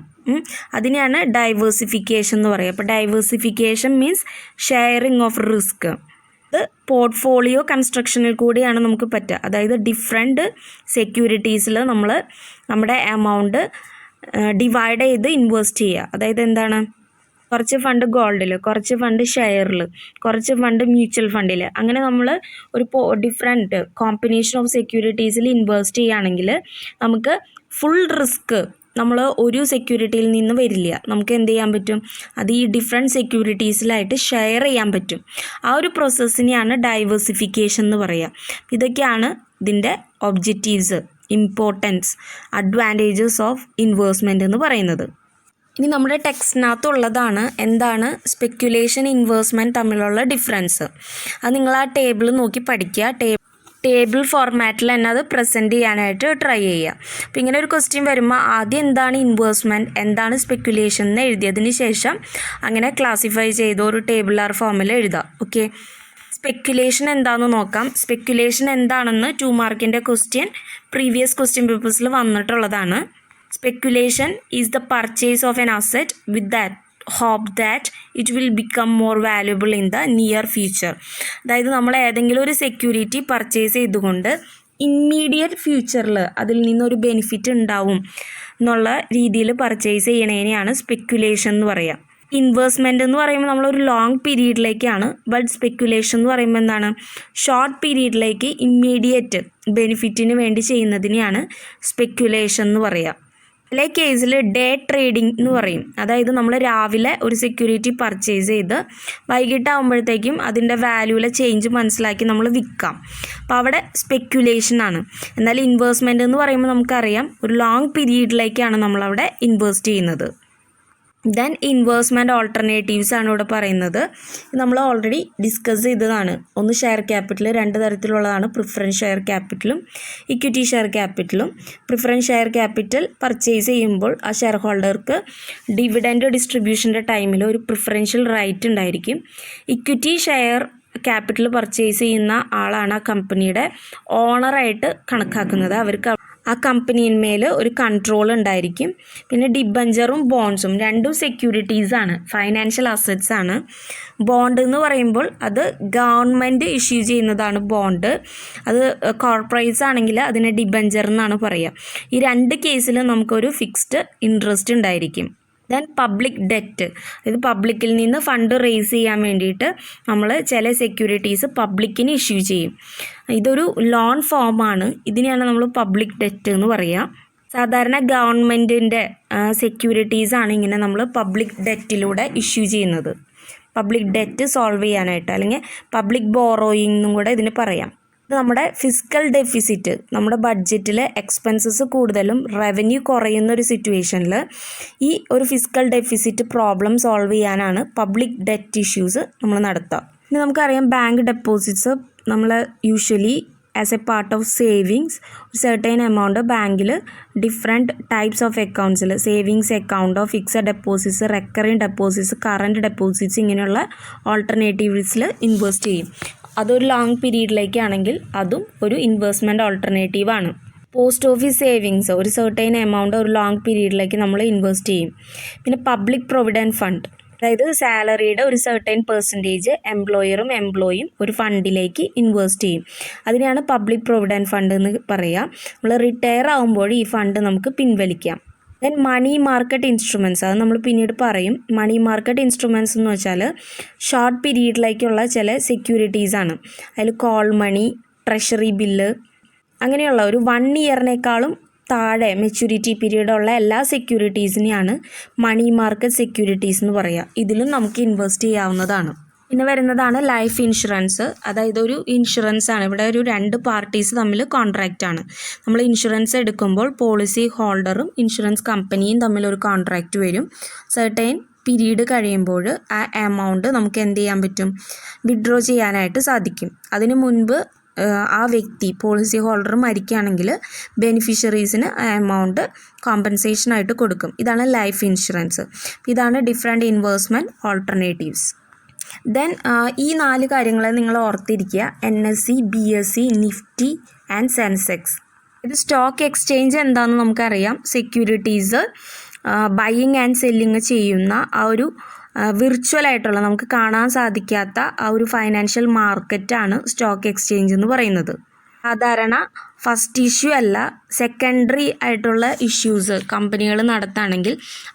അതിനെയാണ് ഡൈവേഴ്സിഫിക്കേഷൻ എന്ന് പറയുക. അപ്പോൾ diversification means sharing of risk. ഇത് പോർട്ട്ഫോളിയോ കൺസ്ട്രക്ഷനിൽ കൂടിയാണ് നമുക്ക് പറ്റുക. അതായത് ഡിഫറെൻറ്റ് സെക്യൂരിറ്റീസിൽ നമ്മൾ നമ്മുടെ എമൗണ്ട് ഡിവൈഡ് ചെയ്ത് ഇൻവെസ്റ്റ് ചെയ്യുക. അതായത് എന്താണ്, കുറച്ച് ഫണ്ട് ഗോൾഡിൽ, കുറച്ച് ഫണ്ട് ഷെയറിൽ, കുറച്ച് ഫണ്ട് മ്യൂച്വൽ ഫണ്ടിൽ, അങ്ങനെ നമ്മൾ ഒരു ഡിഫറെൻറ്റ് കോമ്പിനേഷൻ ഓഫ് സെക്യൂരിറ്റീസിൽ ഇൻവെസ്റ്റ് ചെയ്യുകയാണെങ്കിൽ നമുക്ക് ഫുൾ റിസ്ക് നമ്മൾ ഒരു സെക്യൂരിറ്റിയിൽ നിന്ന് വരില്ല. നമുക്ക് എന്ത് ചെയ്യാൻ പറ്റും, അത് ഈ ഡിഫറെൻറ്റ് സെക്യൂരിറ്റീസിലായിട്ട് ഷെയർ ചെയ്യാൻ പറ്റും. ആ ഒരു പ്രോസസ്സിനെയാണ് ഡൈവേഴ്സിഫിക്കേഷൻ എന്ന് പറയുക. ഇതൊക്കെയാണ് ഇതിൻ്റെ objectives, importance, advantages of investment എന്ന് പറയുന്നത്. ഇനി നമ്മുടെ ടെക്സ്റ്റിനകത്തുള്ളതാണ് എന്താണ് സ്പെക്കുലേഷൻ ഇൻവെസ്റ്റ്മെൻറ്റ് തമ്മിലുള്ള ഡിഫറൻസ്. അത് നിങ്ങൾ ആ ടേബിൾ നോക്കി പഠിക്കുക. ടേബിൾ ഫോർമാറ്റിൽ തന്നെ അത് പ്രസൻറ്റ് ചെയ്യാനായിട്ട് ട്രൈ ചെയ്യുക. അപ്പോൾ ഇങ്ങനെ ഒരു ക്വസ്റ്റ്യൻ വരുമ്പോൾ ആദ്യം എന്താണ് ഇൻവെസ്റ്റ്മെൻറ്റ്, എന്താണ് സ്പെക്കുലേഷൻ എന്ന് എഴുതിയതിന് ശേഷം അങ്ങനെ ക്ലാസിഫൈ ചെയ്ത ഒരു ടേബിളാർ ഫോമിൽ എഴുതാം. ഓക്കെ, സ്പെക്കുലേഷൻ എന്താണെന്ന് നോക്കാം. സ്പെക്കുലേഷൻ എന്താണെന്ന് 2 മാർക്കിൻ്റെ ക്വസ്റ്റ്യൻ പ്രീവിയസ് ക്വസ്റ്റ്യൻ പേപ്പേഴ്സിൽ വന്നിട്ടുള്ളതാണ്. Speculation is the purchase of an asset with that hope that it will become more valuable in the near future. അതായത് നമ്മൾ ഏതെങ്കിലും ഒരു സെക്യൂരിറ്റി പർച്ചേസ് ചെയ്തുകൊണ്ട് ഇമ്മീഡിയറ്റ് ഫ്യൂച്ചറിൽ അതിൽ നിന്നൊരു ബെനിഫിറ്റ് ഉണ്ടാവും എന്നുള്ള രീതിയിൽ പർച്ചേസ് ചെയ്യണതിനെയാണ് സ്പെക്കുലേഷൻ എന്ന് പറയുക. ഇൻവെസ്റ്റ്മെൻ്റ് എന്ന് പറയുമ്പോൾ നമ്മളൊരു ലോങ് പീരീഡിലേക്കാണ്. ബട്ട് സ്പെക്കുലേഷൻ എന്ന് പറയുമ്പോൾ എന്താണ്, ഷോർട്ട് പീരീഡിലേക്ക് ഇമ്മീഡിയറ്റ് ബെനിഫിറ്റിന് വേണ്ടി ചെയ്യുന്നതിനെയാണ് സ്പെക്കുലേഷൻ എന്ന് പറയുക. ചില കേസിൽ ഡേ ട്രേഡിംഗ് എന്ന് പറയും. അതായത് നമ്മൾ രാവിലെ ഒരു സെക്യൂരിറ്റി പർച്ചേസ് ചെയ്ത് വൈകിട്ടാകുമ്പോഴത്തേക്കും അതിൻ്റെ വാല്യൂവിലെ ചേഞ്ച് മനസ്സിലാക്കി നമ്മൾ വിൽക്കാം. അപ്പോൾ അവിടെ സ്പെക്കുലേഷനാണ്. എന്നാൽ ഇൻവെസ്റ്റ്മെൻ്റ് എന്ന് പറയുമ്പോൾ നമുക്കറിയാം ഒരു ലോങ് പീരീഡിലേക്കാണ് നമ്മളവിടെ ഇൻവെസ്റ്റ് ചെയ്യുന്നത്. ദെൻ ഇൻവെസ്റ്റ്മെൻറ്റ് ഓൾട്ടർനേറ്റീവ്സ് ആണ് ഇവിടെ പറയുന്നത്. നമ്മൾ ഓൾറെഡി ഡിസ്കസ് ചെയ്തതാണ്. ഒന്ന് ഷെയർ ക്യാപിറ്റൽ, രണ്ട് തരത്തിലുള്ളതാണ്. പ്രിഫറൻസ് ഷെയർ ക്യാപിറ്റലും ഇക്വിറ്റി ഷെയർ ക്യാപിറ്റലും. പ്രിഫറൻസ് ഷെയർ ക്യാപിറ്റൽ പർച്ചേസ് ചെയ്യുമ്പോൾ ആ ഷെയർ ഹോൾഡർക്ക് ഡിവിഡൻഡ് ഡിസ്ട്രിബ്യൂഷൻ്റെ ടൈമിൽ ഒരു പ്രിഫറൻഷ്യൽ റൈറ്റ് ഉണ്ടായിരിക്കും. ഇക്വിറ്റി ഷെയർ ക്യാപിറ്റൽ പർച്ചേസ് ചെയ്യുന്ന ആളാണ് ആ കമ്പനിയുടെ ഓണറായിട്ട് കണക്കാക്കുന്നത്. അവർക്ക് ആ കമ്പനിയിന്മേൽ ഒരു കൺട്രോൾ ഉണ്ടായിരിക്കും. പിന്നെ ഡിബഞ്ചറും ബോണ്ട്സും രണ്ടും സെക്യൂരിറ്റീസാണ്, ഫൈനാൻഷ്യൽ അസറ്റ്സ് ആണ്. ബോണ്ട് എന്ന് പറയുമ്പോൾ അത് ഗവൺമെൻറ് ഇഷ്യൂ ചെയ്യുന്നതാണ് ബോണ്ട്. അത് കോർപ്പറേറ്റ്സ് ആണെങ്കിൽ അതിനെ ഡിബഞ്ചർ എന്നാണ് പറയുക. ഈ രണ്ട് കേസിൽ നമുക്കൊരു ഫിക്സ്ഡ് ഇൻട്രസ്റ്റ് ഉണ്ടായിരിക്കും. ദെൻ പബ്ലിക് ഡെറ്റ്, ഇത് പബ്ലിക്കിൽ നിന്ന് ഫണ്ട് റേസ് ചെയ്യാൻ വേണ്ടിയിട്ട് നമ്മൾ ചില സെക്യൂരിറ്റീസ് പബ്ലിക്കിന് ഇഷ്യൂ ചെയ്യും. ഇതൊരു ലോൺ ഫോമാണ്. ഇതിനെയാണ് നമ്മൾ പബ്ലിക് ഡെറ്റ് എന്ന് പറയുക. സാധാരണ ഗവൺമെൻറ്റിൻ്റെ സെക്യൂരിറ്റീസാണ് ഇങ്ങനെ നമ്മൾ പബ്ലിക് ഡെറ്റിലൂടെ ഇഷ്യൂ ചെയ്യുന്നത്. പബ്ലിക് ഡെറ്റ് സോൾവ് ചെയ്യാനായിട്ട്, അല്ലെങ്കിൽ പബ്ലിക് ബോറോയിങ് എന്നും കൂടെ ഇതിന് പറയാം. ഇത് നമ്മുടെ ഫിസിക്കൽ ഡെഫിസിറ്റ്, നമ്മുടെ ബഡ്ജറ്റിൽ എക്സ്പെൻസസ് കൂടുതലും റവന്യൂ കുറയുന്ന ഒരു സിറ്റുവേഷനിൽ ഈ ഒരു ഫിസിക്കൽ ഡെഫിസിറ്റ് പ്രോബ്ലം സോൾവ് ചെയ്യാനാണ് പബ്ലിക് ഡെറ്റ് ഇഷ്യൂസ് നമ്മൾ നടത്തുക. ഇനി നമുക്കറിയാം ബാങ്ക് ഡെപ്പോസിറ്റ്സ് നമ്മൾ usually as a part of savings ഒരു സെർട്ടൈൻ എമൗണ്ട് ബാങ്കിൽ ഡിഫറെൻറ്റ് ടൈപ്സ് ഓഫ് അക്കൗണ്ട്സിൽ, സേവിങ്സ് അക്കൗണ്ടോ, fixed deposits, recurring deposits, current deposits, ഇങ്ങനെയുള്ള ഓൾട്ടർനേറ്റീവ്സിൽ ഇൻവെസ്റ്റ് ചെയ്യും. അതൊരു ലോങ് പീരീഡിലേക്കാണെങ്കിൽ അതും ഒരു ഇൻവെസ്റ്റ്മെൻറ്റ് ഓൾട്ടർനേറ്റീവാണ്. പോസ്റ്റ് ഓഫീസ് സേവിങ്സ് ഒരു സെർട്ടൈൻ എമൗണ്ട് ഒരു ലോങ് പീരീഡിലേക്ക് നമ്മൾ ഇൻവെസ്റ്റ് ചെയ്യും. പിന്നെ പബ്ലിക് പ്രൊവിഡൻറ്റ് ഫണ്ട്, അതായത് സാലറിയുടെ ഒരു സെർട്ടൈൻ പെർസെൻറ്റേജ് എംപ്ലോയറും എംപ്ലോയിയും ഒരു ഫണ്ടിലേക്ക് ഇൻവെസ്റ്റ് ചെയ്യും. അതിനെയാണ് പബ്ലിക് പ്രൊവിഡൻറ്റ് ഫണ്ട് എന്ന് പറയുക. നമ്മൾ റിട്ടയർ ആകുമ്പോൾ ഈ ഫണ്ട് നമുക്ക് പിൻവലിക്കാം. ദെൻ മണി മാർക്കറ്റ് ഇൻസ്ട്രുമെൻറ്റ്സ്, അത് നമ്മൾ പിന്നീട് പറയും. മണി മാർക്കറ്റ് ഇൻസ്ട്രുമെൻറ്റ്സ് എന്ന് വെച്ചാൽ ഷോർട്ട് പീരീഡിലേക്കുള്ള ചില സെക്യൂരിറ്റീസാണ്. അതിൽ കോൾ മണി, ട്രഷറി ബില്ല്, അങ്ങനെയുള്ള ഒരു 1 ഇയറിനേക്കാളും താഴെ മെച്യൂരിറ്റി പീരീഡുള്ള എല്ലാ സെക്യൂരിറ്റീസിനെയാണ് മണി മാർക്കറ്റ് സെക്യൂരിറ്റീസ് എന്ന് പറയുക. ഇതിലും നമുക്ക് ഇൻവെസ്റ്റ് ചെയ്യാവുന്നതാണ്. പിന്നെ വരുന്നതാണ് ലൈഫ് ഇൻഷുറൻസ്. അതായത് ഒരു ഇൻഷുറൻസ് ആണ്. ഇവിടെ ഒരു 2 പാർട്ടീസ് തമ്മിൽ കോൺട്രാക്റ്റ് ആണ്. നമ്മൾ ഇൻഷുറൻസ് എടുക്കുമ്പോൾ പോളിസി ഹോൾഡറും ഇൻഷുറൻസ് കമ്പനിയും തമ്മിലൊരു കോൺട്രാക്റ്റ് വരും. സെർട്ടൈൻ പീരീഡ് കഴിയുമ്പോൾ ആ എമൗണ്ട് നമുക്ക് എന്ത് ചെയ്യാൻ പറ്റും, വിഡ്രോ ചെയ്യാനായിട്ട് സാധിക്കും. അതിന് മുൻപ് ആ വ്യക്തി പോളിസി ഹോൾഡർ മരിക്കുകയാണെങ്കിൽ ബെനിഫിഷ്യറീസിന് ആ എമൗണ്ട് കോമ്പൻസേഷനായിട്ട് കൊടുക്കും. ഇതാണ് ലൈഫ് ഇൻഷുറൻസ്. ഇതാണ് ഡിഫറെൻറ്റ് ഇൻവെസ്റ്റ്മെൻറ്റ് ഓൾട്ടർനേറ്റീവ്സ്. ദെൻ ഈ 4 കാര്യങ്ങൾ നിങ്ങൾ ഓർത്തിരിക്കുക. NSE, BSE, Nifty and Sensex. ഇത് സ്റ്റോക്ക് എക്സ്ചേഞ്ച് എന്താണെന്ന് നമുക്കറിയാം. സെക്യൂരിറ്റീസ് ബൈയിങ് ആൻഡ് സെല്ലിങ് ചെയ്യുന്ന ആ ഒരു വിർച്വലായിട്ടുള്ള, നമുക്ക് കാണാൻ സാധിക്കാത്ത ആ ഒരു ഫൈനാൻഷ്യൽ മാർക്കറ്റാണ് സ്റ്റോക്ക് എക്സ്ചേഞ്ച് എന്ന് പറയുന്നത്. സാധാരണ ഫസ്റ്റ് ഇഷ്യൂ അല്ല, സെക്കൻഡറി ആയിട്ടുള്ള ഇഷ്യൂസ് കമ്പനികൾ നടത്തുകയാണെങ്കിൽ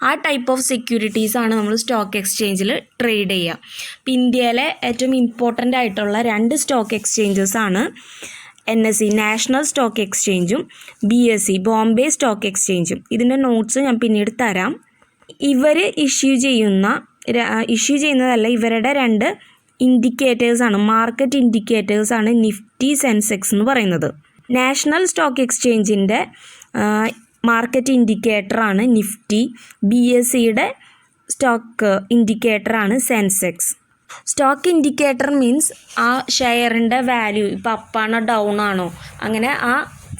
ആ ടൈപ്പ് ഓഫ് സെക്യൂരിറ്റീസാണ് നമ്മൾ സ്റ്റോക്ക് എക്സ്ചേഞ്ചിൽ ട്രേഡ് ചെയ്യുക. ഇപ്പം ഇന്ത്യയിലെ ഏറ്റവും ഇമ്പോർട്ടൻ്റ് ആയിട്ടുള്ള 2 സ്റ്റോക്ക് എക്സ്ചേഞ്ചസ് ആണ് NSE നാഷണൽ സ്റ്റോക്ക് എക്സ്ചേഞ്ചും BSE ബോംബെ സ്റ്റോക്ക് എക്സ്ചേഞ്ചും. ഇതിൻ്റെ നോട്ട്സ് ഞാൻ പിന്നീട് തരാം. ഇവർ ഇഷ്യൂ ചെയ്യുന്നതല്ല, ഇവരുടെ 2 ഇൻഡിക്കേറ്റേഴ്സാണ്, മാർക്കറ്റ് ഇൻഡിക്കേറ്റേഴ്സാണ് നിഫ്റ്റി, സെൻസെക്സ് എന്ന് പറയുന്നത്. നാഷണൽ സ്റ്റോക്ക് എക്സ്ചേഞ്ചിൻ്റെ മാർക്കറ്റ് ഇൻഡിക്കേറ്ററാണ് നിഫ്റ്റി. BSEയുടെ സ്റ്റോക്ക് ഇൻഡിക്കേറ്ററാണ് സെൻസെക്സ്. സ്റ്റോക്ക് ഇൻഡിക്കേറ്റർ മീൻസ് ആ ഷെയറിൻ്റെ വാല്യൂ ഇപ്പോൾ അപ്പാണോ ഡൗൺ ആണോ, അങ്ങനെ ആ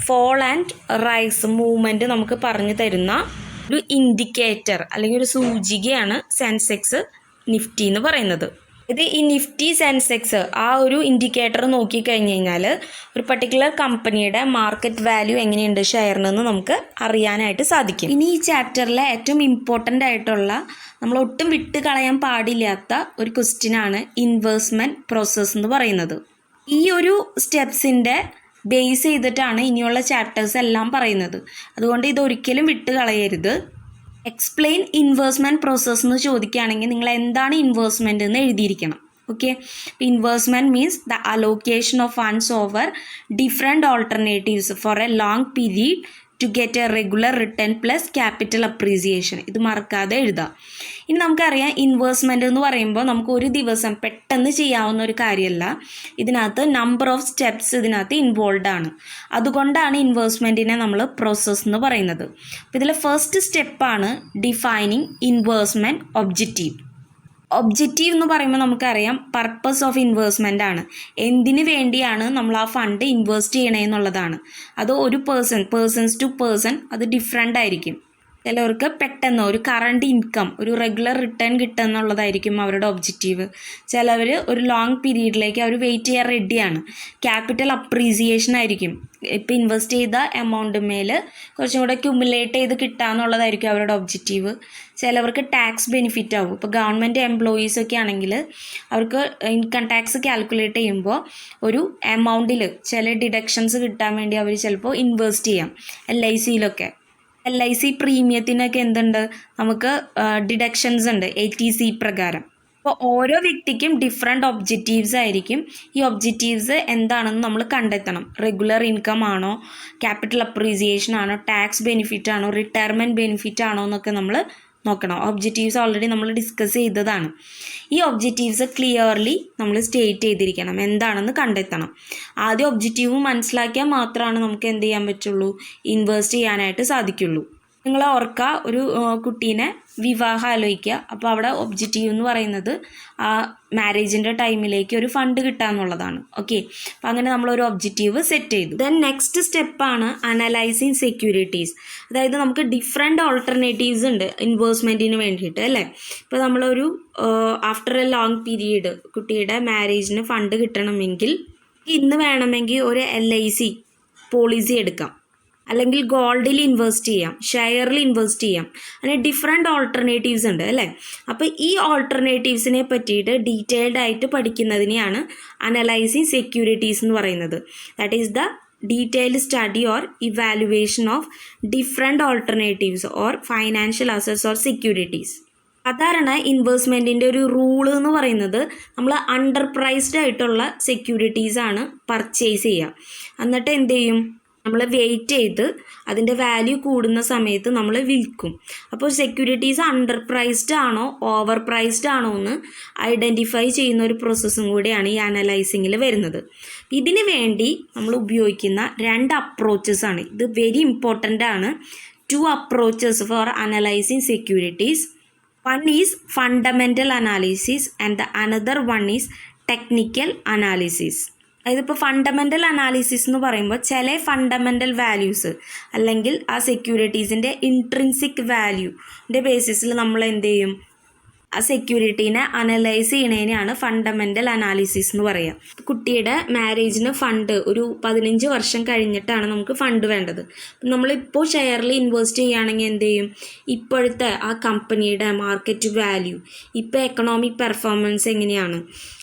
ഫോൾ ആൻഡ് റൈസ് മൂവ്മെൻറ്റ് നമുക്ക് പറഞ്ഞു തരുന്ന ഒരു ഇൻഡിക്കേറ്റർ അല്ലെങ്കിൽ ഒരു സൂചികയാണ് സെൻസെക്സ്, നിഫ്റ്റി എന്ന് പറയുന്നത്. ഇത് ഈ നിഫ്റ്റി, സെൻസെക്സ് ആ ഒരു ഇൻഡിക്കേറ്റർ നോക്കിക്കഴിഞ്ഞ് കഴിഞ്ഞാൽ ഒരു പർട്ടിക്കുലർ കമ്പനിയുടെ മാർക്കറ്റ് വാല്യൂ എങ്ങനെയുണ്ട് ഷെയറിനെന്ന് നമുക്ക് അറിയാനായിട്ട് സാധിക്കും. ഇനി ഈ ചാപ്റ്ററിലെ ഏറ്റവും ഇമ്പോർട്ടൻ്റ് ആയിട്ടുള്ള, നമ്മൾ ഒട്ടും വിട്ട് കളയാൻ പാടില്ലാത്ത ഒരു ക്വസ്റ്റ്യനാണ് ഇൻവെസ്റ്റ്മെൻറ്റ് പ്രോസസ്സ് എന്ന് പറയുന്നത്. ഈ ഒരു സ്റ്റെപ്സിൻ്റെ ബേസ് ചെയ്തിട്ടാണ് ഇനിയുള്ള ചാപ്റ്റേഴ്സ് എല്ലാം പറയുന്നത്. അതുകൊണ്ട് ഇതൊരിക്കലും വിട്ട് കളയരുത്. എക്സ്പ്ലെയിൻ ഇൻവെസ്റ്റ്മെൻറ്റ് പ്രോസസ്സ് എന്ന് ചോദിക്കുകയാണെങ്കിൽ നിങ്ങൾ എന്താണ് ഇൻവെസ്റ്റ്മെൻറ്റ് എന്ന് എഴുതിയിരിക്കണം. Okay, investment means the allocation of funds over different alternatives for a long period to get a regular return plus capital appreciation. ഇത് മറക്കാതെ എഴുതാം. ഇനി നമുക്കറിയാം ഇൻവെസ്റ്റ്മെൻറ്റ് എന്ന് പറയുമ്പോൾ നമുക്ക് ഒരു ദിവസം പെട്ടെന്ന് ചെയ്യാവുന്ന ഒരു കാര്യമല്ല. ഇതിനകത്ത് നമ്പർ ഓഫ് സ്റ്റെപ്സ് ഇതിനകത്ത് ഇൻവോൾവ് ആണ്. അതുകൊണ്ടാണ് ഇൻവെസ്റ്റ്മെൻറ്റിനെ നമ്മൾ പ്രോസസ്സ് എന്ന് പറയുന്നത്. അപ്പോൾ ഇതിലെ ഫസ്റ്റ് സ്റ്റെപ്പാണ് ഡിഫൈനിങ് ഇൻവെസ്റ്റ്മെൻറ്റ് ഒബ്ജക്റ്റീവ്. ഒബ്ജക്റ്റീവ് എന്ന് പറയുമ്പോൾ നമുക്കറിയാം പർപ്പസ് ഓഫ് ഇൻവെസ്റ്റ്മെൻ്റ് ആണ്. എന്തിനു വേണ്ടിയാണ് നമ്മൾ ആ ഫണ്ട് ഇൻവെസ്റ്റ് ചെയ്യണമെന്നുള്ളതാണ്. അത് ഒരു പേഴ്സൺസ് ടു പേഴ്സൺ അത് ഡിഫറെൻ്റ് ആയിരിക്കും. ചിലവർക്ക് പെട്ടെന്ന് ഒരു കറണ്ട് ഇൻകം, ഒരു റെഗുലർ റിട്ടേൺ കിട്ടുക എന്നുള്ളതായിരിക്കും അവരുടെ ഒബ്ജക്റ്റീവ്. ചിലവർ ഒരു ലോങ് പീരീഡിലേക്ക് അവർ വെയിറ്റ് ചെയ്യാൻ റെഡിയാണ്. ക്യാപിറ്റൽ അപ്രീസിയേഷൻ ആയിരിക്കും. ഇപ്പോൾ ഇൻവെസ്റ്റ് ചെയ്ത എമൗണ്ട് മേൽ കുറച്ചും കൂടെ ക്യുമുലേറ്റ് ചെയ്ത് കിട്ടുക എന്നുള്ളതായിരിക്കും അവരുടെ ഒബ്ജക്റ്റീവ്. ചിലവർക്ക് ടാക്സ് ബെനിഫിറ്റ് ആവും. ഇപ്പോൾ ഗവൺമെൻറ് എംപ്ലോയീസൊക്കെ ആണെങ്കിൽ അവർക്ക് ഇൻകം ടാക്സ് കാൽക്കുലേറ്റ് ചെയ്യുമ്പോൾ ഒരു എമൗണ്ടിൽ ചില ഡിഡക്ഷൻസ് കിട്ടാൻ വേണ്ടി അവർ ചിലപ്പോൾ ഇൻവെസ്റ്റ് ചെയ്യാം. LICയിലൊക്കെ LIC പ്രീമിയത്തിനൊക്കെ എന്തുണ്ട്, നമുക്ക് ഡിഡക്ഷൻസ് ഉണ്ട് ATC പ്രകാരം. അപ്പോൾ ഓരോ വ്യക്തിക്കും ഡിഫറെൻറ്റ് ഒബ്ജക്റ്റീവ്സ് ആയിരിക്കും. ഈ ഒബ്ജക്റ്റീവ്സ് എന്താണെന്ന് നമ്മൾ കണ്ടെത്തണം. റെഗുലർ ഇൻകം ആണോ, ക്യാപിറ്റൽ അപ്രീസിയേഷൻ ആണോ, ടാക്സ് ബെനിഫിറ്റ് ആണോ, റിട്ടയർമെൻറ്റ് ബെനിഫിറ്റ് ആണോ എന്നൊക്കെ നമ്മൾ നോക്കണം. ഒബ്ജക്റ്റീവ്സ് ഓൾറെഡി നമ്മൾ ഡിസ്കസ് ചെയ്തതാണ്. ഈ ഒബ്ജക്റ്റീവ്സ് ക്ലിയർലി നമ്മൾ സ്റ്റേറ്റ് ചെയ്തിരിക്കണം, എന്താണെന്ന് കണ്ടെത്തണം. ആദ്യം ഒബ്ജക്റ്റീവ് മനസ്സിലാക്കിയാൽ മാത്രമാണ് നമുക്ക് എന്ത് ചെയ്യാൻ പറ്റുള്ളൂ, ഇൻവെസ്റ്റ് ചെയ്യാനായിട്ട് സാധിക്കുള്ളൂ. നിങ്ങൾ ഓർക്കുക, ഒരു കുട്ടീനെ വിവാഹം ആലോചിക്കുക. അപ്പോൾ അവിടെ ഒബ്ജക്റ്റീവ് എന്ന് പറയുന്നത് ആ മാരേജിൻ്റെ ടൈമിലേക്ക് ഒരു ഫണ്ട് കിട്ടുക എന്നുള്ളതാണ്. ഓക്കെ, അപ്പോൾ അങ്ങനെ നമ്മളൊരു ഒബ്ജക്റ്റീവ് സെറ്റ് ചെയ്തു. ദെൻ നെക്സ്റ്റ് സ്റ്റെപ്പാണ് അനലൈസിങ് സെക്യൂരിറ്റീസ്. അതായത് നമുക്ക് ഡിഫറെൻറ്റ് ഓൾട്ടർനേറ്റീവ്സ് ഉണ്ട് ഇൻവെസ്റ്റ്മെൻറ്റിന് വേണ്ടിയിട്ട്, അല്ലേ? ഇപ്പോൾ നമ്മളൊരു ആഫ്റ്റർ എ ലോങ് പീരീഡ് കുട്ടിയുടെ മാരേജിന് ഫണ്ട് കിട്ടണമെങ്കിൽ ഇന്ന് വേണമെങ്കിൽ ഒരു LIC പോളിസി എടുക്കാം, അല്ലെങ്കിൽ ഗോൾഡിൽ ഇൻവെസ്റ്റ് ചെയ്യാം, ഷെയറിൽ ഇൻവെസ്റ്റ് ചെയ്യാം. അങ്ങനെ ഡിഫറെൻറ്റ് ഓൾട്ടർനേറ്റീവ്സ് ഉണ്ട്, അല്ലേ? അപ്പോൾ ഈ ഓൾട്ടർനേറ്റീവ്സിനെ പറ്റിയിട്ട് ഡീറ്റെയിൽഡ് ആയിട്ട് പഠിക്കുന്നതിനെയാണ് അനലൈസിങ് സെക്യൂരിറ്റീസ് എന്ന് പറയുന്നത്. That is the detailed study or evaluation of different alternatives or financial assets or securities. സാധാരണ ഇൻവെസ്റ്റ്മെൻറ്റിൻ്റെ ഒരു റൂള് എന്ന് പറയുന്നത് നമ്മൾ അണ്ടർ പ്രൈസ്ഡ് ആയിട്ടുള്ള സെക്യൂരിറ്റീസാണ് പർച്ചേസ് ചെയ്യുക. എന്നിട്ട് എന്ത് ചെയ്യും, നമ്മൾ വെയിറ്റ് ചെയ്ത് അതിൻ്റെ വാല്യൂ കൂടുന്ന സമയത്ത് നമ്മൾ വിൽക്കും. അപ്പോൾ സെക്യൂരിറ്റീസ് അണ്ടർ പ്രൈസ്ഡ് ആണോ ഓവർ പ്രൈസ്ഡ് ആണോ എന്ന് ഐഡൻറ്റിഫൈ ചെയ്യുന്ന ഒരു പ്രോസസ്സും കൂടിയാണ് ഈ അനലൈസിങ്ങിൽ വരുന്നത്. ഇതിന് വേണ്ടി നമ്മൾ ഉപയോഗിക്കുന്ന 2 അപ്രോച്ചസ് ആണ്. ഇത് വെരി ഇമ്പോർട്ടൻ്റ് ആണ്. 2 approaches for analysing securities. One is fundamental analysis and the another one is technical analysis. അതായത് ഇപ്പോൾ ഫണ്ടമെൻ്റൽ അനാലിസിസ് എന്ന് പറയുമ്പോൾ ചില ഫണ്ടമെൻ്റൽ വാല്യൂസ് അല്ലെങ്കിൽ ആ സെക്യൂരിറ്റീസിൻ്റെ ഇൻട്രിൻസിക് വാല്യൂൻ്റെ ബേസിസിൽ നമ്മൾ എന്ത് ചെയ്യും, ആ സെക്യൂരിറ്റീനെ അനലൈസ് ചെയ്യണതിനെയാണ് ഫണ്ടമെൻ്റൽ അനാലിസിസ് എന്ന് പറയുക. കുട്ടിയുടെ മാരേജിന് ഫണ്ട് ഒരു 15 വർഷം കഴിഞ്ഞിട്ടാണ് നമുക്ക് ഫണ്ട് വേണ്ടത്. നമ്മളിപ്പോൾ ഷെയറിൽ ഇൻവെസ്റ്റ് ചെയ്യുകയാണെങ്കിൽ എന്ത് ചെയ്യും, ഇപ്പോഴത്തെ ആ കമ്പനിയുടെ മാർക്കറ്റ് വാല്യൂ, ഇപ്പോൾ എക്കണോമിക് പെർഫോമൻസ് എങ്ങനെയാണ്,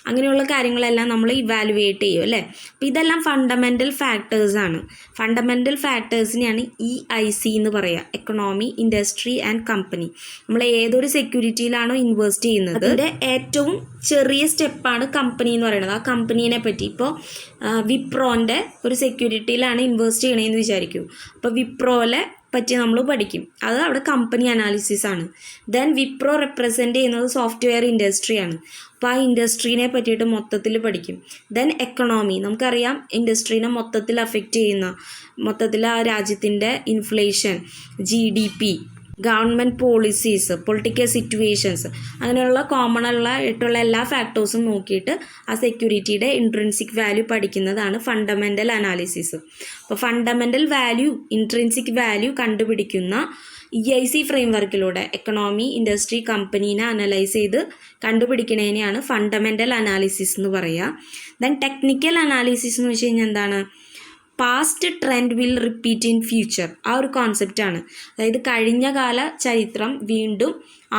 അങ്ങനെയുള്ള കാര്യങ്ങളെല്ലാം നമ്മൾ ഇവാലുവേറ്റ് ചെയ്യും, അല്ലേ? അപ്പോൾ ഇതെല്ലാം ഫണ്ടമെൻ്റൽ ഫാക്ടേഴ്സാണ്. ഫണ്ടമെൻ്റൽ ഫാക്ടേഴ്സിനെയാണ് EIC എന്ന് പറയുക, എക്കണോമി, ഇൻഡസ്ട്രി ആൻഡ് കമ്പനി. നമ്മൾ ഏതൊരു സെക്യൂരിറ്റിയിലാണോ ഇൻവെസ്റ്റ് ചെയ്യുന്നത് അതിൻ്റെ ഏറ്റവും ചെറിയ സ്റ്റെപ്പാണ് കമ്പനി എന്ന് പറയുന്നത്. ആ കമ്പനീനെ പറ്റി ഇപ്പോൾ വിപ്രോൻ്റെ ഒരു സെക്യൂരിറ്റിയിലാണ് ഇൻവെസ്റ്റ് ചെയ്യണമെന്ന് വിചാരിക്കൂ. അപ്പോൾ വിപ്രോയിലെ പറ്റി നമ്മൾ പഠിക്കും. അത് അവിടെ കമ്പനി അനാലിസിസ് ആണ്. ദെൻ വിപ്രോ റെപ്രസെൻ്റ് ചെയ്യുന്നത് സോഫ്റ്റ്വെയർ ഇൻഡസ്ട്രിയാണ്. അപ്പോൾ ആ ഇൻഡസ്ട്രീനെ പറ്റിയിട്ട് മൊത്തത്തിൽ പഠിക്കും. ദെൻ എക്കണോമി, നമുക്കറിയാം ഇൻഡസ്ട്രീനെ മൊത്തത്തിൽ അഫക്റ്റ് ചെയ്യുന്ന, മൊത്തത്തിൽ ആ രാജ്യത്തിൻ്റെ inflation, GDP, government policies, political situations, അങ്ങനെയുള്ള കോമൺ ആയിട്ടുള്ള എല്ലാ ഫാക്ടേഴ്സും നോക്കിയിട്ട് ആ സെക്യൂരിറ്റിയുടെ ഇൻട്രിൻസിക് വാല്യൂ പഠിക്കുന്നതാണ് ഫണ്ടമെൻ്റൽ അനാലിസിസ്. അപ്പോൾ ഫണ്ടമെൻ്റൽ വാല്യൂ, ഇൻട്രിൻസിക് വാല്യൂ കണ്ടുപിടിക്കുന്ന EIC ഫ്രെയിംവർക്കിലൂടെ എക്കണോമി, ഇൻഡസ്ട്രി, കമ്പനീനെ അനലൈസ് ചെയ്ത് കണ്ടുപിടിക്കുന്നതിനെയാണ് ഫണ്ടമെൻ്റൽ അനാലിസിസ് എന്ന് പറയുക. ദെൻ ടെക്നിക്കൽ അനാലിസിസ് എന്ന് വെച്ച് കഴിഞ്ഞാൽ എന്താണ്, past trend will repeat in future. ആ ഒരു കോൺസെപ്റ്റാണ്. അതായത് കഴിഞ്ഞ കാല ചരിത്രം വീണ്ടും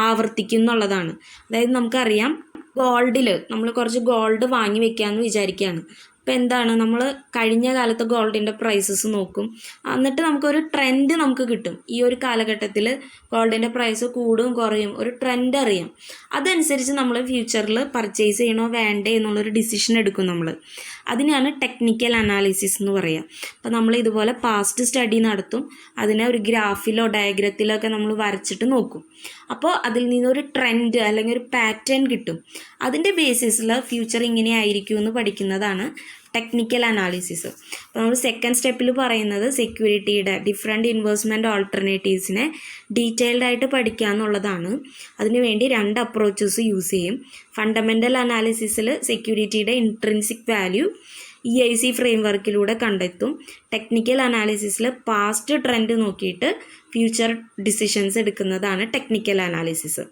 ആവർത്തിക്കും എന്നുള്ളതാണ്. അതായത് നമുക്കറിയാം ഗോൾഡിൽ നമ്മൾ കുറച്ച് ഗോൾഡ് വാങ്ങി വെക്കാമെന്ന് വിചാരിക്കുകയാണ്. ഇപ്പോൾ എന്താണ് നമ്മൾ കഴിഞ്ഞ കാലത്തെ ഗോൾഡിൻ്റെ പ്രൈസസ് നോക്കും, എന്നിട്ട് നമുക്കൊരു ട്രെൻഡ് നമുക്ക് കിട്ടും. ഈ ഒരു കാലഘട്ടത്തിൽ ഗോൾഡിൻ്റെ പ്രൈസ് കൂടും കുറയും ഒരു ട്രെൻഡ് അറിയാം. അതനുസരിച്ച് നമ്മൾ ഫ്യൂച്ചറിൽ പർച്ചേസ് ചെയ്യണോ വേണ്ടേ എന്നുള്ളൊരു ഡിസിഷൻ എടുക്കും നമ്മൾ. അതിനാണ് ടെക്നിക്കൽ അനാലിസിസ് എന്ന് പറയുക. അപ്പോൾ നമ്മൾ ഇതുപോലെ പാസ്റ്റ് സ്റ്റഡി നടത്തും, അതിനെ ഒരു ഗ്രാഫിലോ ഡയഗ്രത്തിലോ ഒക്കെ നമ്മൾ വരച്ചിട്ട് നോക്കും. അപ്പോൾ അതിൽ നിന്നൊരു ട്രെൻഡ് അല്ലെങ്കിൽ ഒരു പാറ്റേൺ കിട്ടും. അതിൻ്റെ ബേസിസിൽ ഫ്യൂച്ചർ ഇങ്ങനെ ആയിരിക്കും എന്ന് പഠിക്കുന്നതാണ് ടെക്നിക്കൽ അനാലിസിസ്. അപ്പോൾ നമ്മൾ സെക്കൻഡ് സ്റ്റെപ്പിൽ പറയുന്നത് സെക്യൂരിറ്റിയുടെ ഡിഫറെൻറ്റ് ഇൻവെസ്റ്റ്മെൻറ്റ് ഓൾട്ടർനേറ്റീവ്സിനെ ഡീറ്റെയിൽഡ് ആയിട്ട് പഠിക്കുക എന്നുള്ളതാണ്. അതിനുവേണ്ടി 2 അപ്രോച്ചസ് യൂസ് ചെയ്യും. ഫണ്ടമെൻ്റൽ അനാലിസിസിൽ സെക്യൂരിറ്റിയുടെ ഇൻട്രിൻസിക് വാല്യൂ EIC ഫ്രെയിംവർക്കിലൂടെ കണ്ടെത്തും. ടെക്നിക്കൽ അനാലിസിസിൽ പാസ്റ്റ് ട്രെൻഡ് നോക്കിയിട്ട് ഫ്യൂച്ചർ ഡിസിഷൻസ് എടുക്കുന്നതാണ് ടെക്നിക്കൽ അനാലിസിസ്.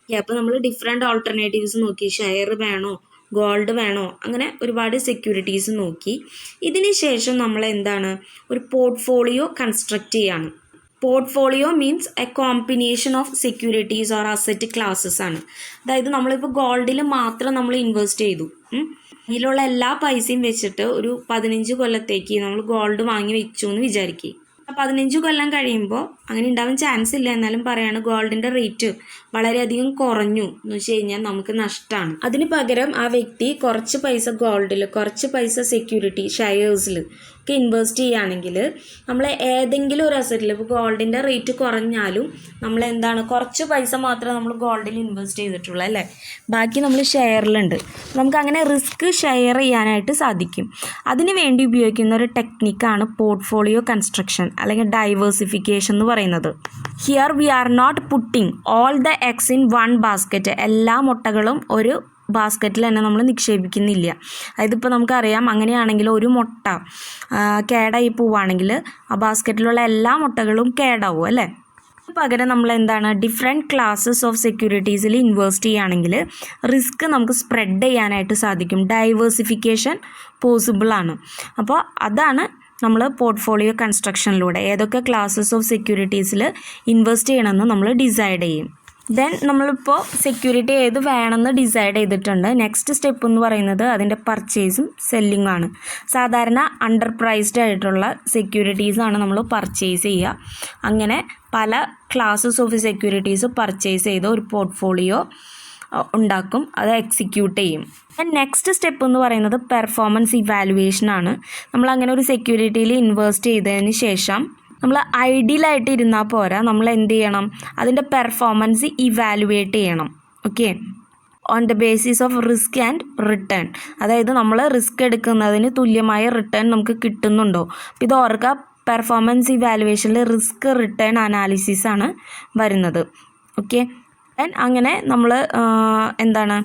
അപ്പോൾ നമ്മൾ ഡിഫറെൻറ്റ് ഓൾട്ടർനേറ്റീവ്സ് നോക്കി, ഷെയർ വേണോ ഗോൾഡ് വേണോ അങ്ങനെ ഒരുപാട് സെക്യൂരിറ്റീസ് നോക്കി. ഇതിന് ശേഷം നമ്മൾ എന്താണ് ഒരു പോർട്ട്ഫോളിയോ കൺസ്ട്രക്റ്റ് ചെയ്യാണ്. Portfolio means A combination of securities or asset classes ആണ്. അതായത് നമ്മളിപ്പോൾ ഗോൾഡിൽ മാത്രം നമ്മൾ ഇൻവെസ്റ്റ് ചെയ്തു, ഇതിലുള്ള എല്ലാ പൈസയും വെച്ചിട്ട് ഒരു 15 കൊല്ലത്തേക്ക് നമ്മൾ ഗോൾഡ് വാങ്ങി വെച്ചു എന്ന് വിചാരിക്കുക. 15 കൊല്ലം കഴിയുമ്പോൾ അങ്ങനെ ഉണ്ടാവാൻ ചാൻസ് ഇല്ല, എന്നാലും പറയാണ് ഗോൾഡിൻ്റെ റേറ്റ് വളരെയധികം കുറഞ്ഞു എന്ന് വെച്ച് കഴിഞ്ഞാൽ നമുക്ക് നഷ്ടമാണ്. അതിന് പകരം ആ വ്യക്തി കുറച്ച് പൈസ ഗോൾഡിൽ, കുറച്ച് പൈസ സെക്യൂരിറ്റി ഷെയർസിൽ ഒക്കെ ഇൻവെസ്റ്റ് ചെയ്യുകയാണെങ്കിൽ നമ്മൾ ഏതെങ്കിലും ഒരു അസറ്റിൽ, ഇപ്പോൾ ഗോൾഡിൻ്റെ റേറ്റ് കുറഞ്ഞാലും നമ്മൾ എന്താണ് കുറച്ച് പൈസ മാത്രമേ നമ്മൾ ഗോൾഡിൽ ഇൻവെസ്റ്റ് ചെയ്തിട്ടുള്ളൂ അല്ലേ, ബാക്കി നമ്മൾ ഷെയറിലുണ്ട്. നമുക്ക് അങ്ങനെ റിസ്ക് ഷെയർ ചെയ്യാനായിട്ട് സാധിക്കും. അതിന് വേണ്ടി ഉപയോഗിക്കുന്ന ഒരു ടെക്നിക്കാണ് പോർട്ട്ഫോളിയോ കൺസ്ട്രക്ഷൻ അല്ലെങ്കിൽ ഡൈവേഴ്സിഫിക്കേഷൻ എന്ന് പറയുന്നത്. Here we are not putting all the eggs in one basket. എല്ലാ മുട്ടകളും ഒരു ബാസ്ക്കറ്റിൽ തന്നെ നമ്മൾ നിക്ഷേപിക്കുന്നില്ല. അതായത് ഇപ്പോൾ നമുക്കറിയാം, അങ്ങനെയാണെങ്കിൽ ഒരു മുട്ട കേടായി പോവുകയാണെങ്കിൽ ആ ബാസ്ക്കറ്റിലുള്ള എല്ലാ മുട്ടകളും കേടാവും അല്ലേ. പകരം നമ്മൾ എന്താണ് ഡിഫറെൻറ്റ് ക്ലാസ്സസ് ഓഫ് സെക്യൂരിറ്റീസിൽ ഇൻവെസ്റ്റ് ചെയ്യുകയാണെങ്കിൽ റിസ്ക് നമുക്ക് സ്പ്രെഡ് ചെയ്യാനായിട്ട് സാധിക്കും. ഡൈവേഴ്സിഫിക്കേഷൻ പോസിബിളാണ്. അപ്പോൾ അതാണ് നമ്മൾ പോർട്ട്ഫോളിയോ കൺസ്ട്രക്ഷനിലൂടെ ഏതൊക്കെ ക്ലാസ്സസ് ഓഫ് സെക്യൂരിറ്റീസിൽ ഇൻവെസ്റ്റ് ചെയ്യണമെന്ന് നമ്മൾ ഡിസൈഡ് ചെയ്യും. ദെൻ നമ്മളിപ്പോൾ സെക്യൂരിറ്റി ഏത് വേണമെന്ന് ഡിസൈഡ് ചെയ്തിട്ടുണ്ട്. നെക്സ്റ്റ് സ്റ്റെപ്പ് എന്ന് പറയുന്നത് അതിൻ്റെ പർച്ചേസും സെല്ലിങ്ങും ആണ്. സാധാരണ അണ്ടർ പ്രൈസ്ഡ് ആയിട്ടുള്ള സെക്യൂരിറ്റീസാണ് നമ്മൾ പർച്ചേസ് ചെയ്യുക. അങ്ങനെ പല ക്ലാസ്സസ് ഓഫ് സെക്യൂരിറ്റീസ് പർച്ചേസ് ചെയ്ത് ഒരു പോർട്ട്ഫോളിയോ ഉണ്ടാക്കും, അത് എക്സിക്യൂട്ട് ചെയ്യും. നെക്സ്റ്റ് സ്റ്റെപ്പ് എന്ന് പറയുന്നത് പെർഫോമൻസ് ഇവാലുവേഷനാണ്. നമ്മളങ്ങനെ ഒരു സെക്യൂരിറ്റിയിൽ ഇൻവെസ്റ്റ് ചെയ്തതിന് ശേഷം നമ്മൾ ഐഡിയലായിട്ട് ഇരുന്നാൽ പോരാ, നമ്മൾ എന്ത് ചെയ്യണം, അതിൻ്റെ പെർഫോമൻസ് ഇവാലുവേറ്റ് ചെയ്യണം. Okay, on the basis of risk and return. അതായത് നമ്മൾ റിസ്ക് എടുക്കുന്നതിന് തുല്യമായ റിട്ടേൺ നമുക്ക് കിട്ടുന്നുണ്ടോ. അപ്പോൾ ഇത് ഓർക്കുക, പെർഫോമൻസ് ഇവാലുവേഷനിൽ റിസ്ക് റിട്ടേൺ അനാലിസിസ് ആണ് വരുന്നത്. ഓക്കെ, അങ്ങനെ നമ്മൾ എന്താണ്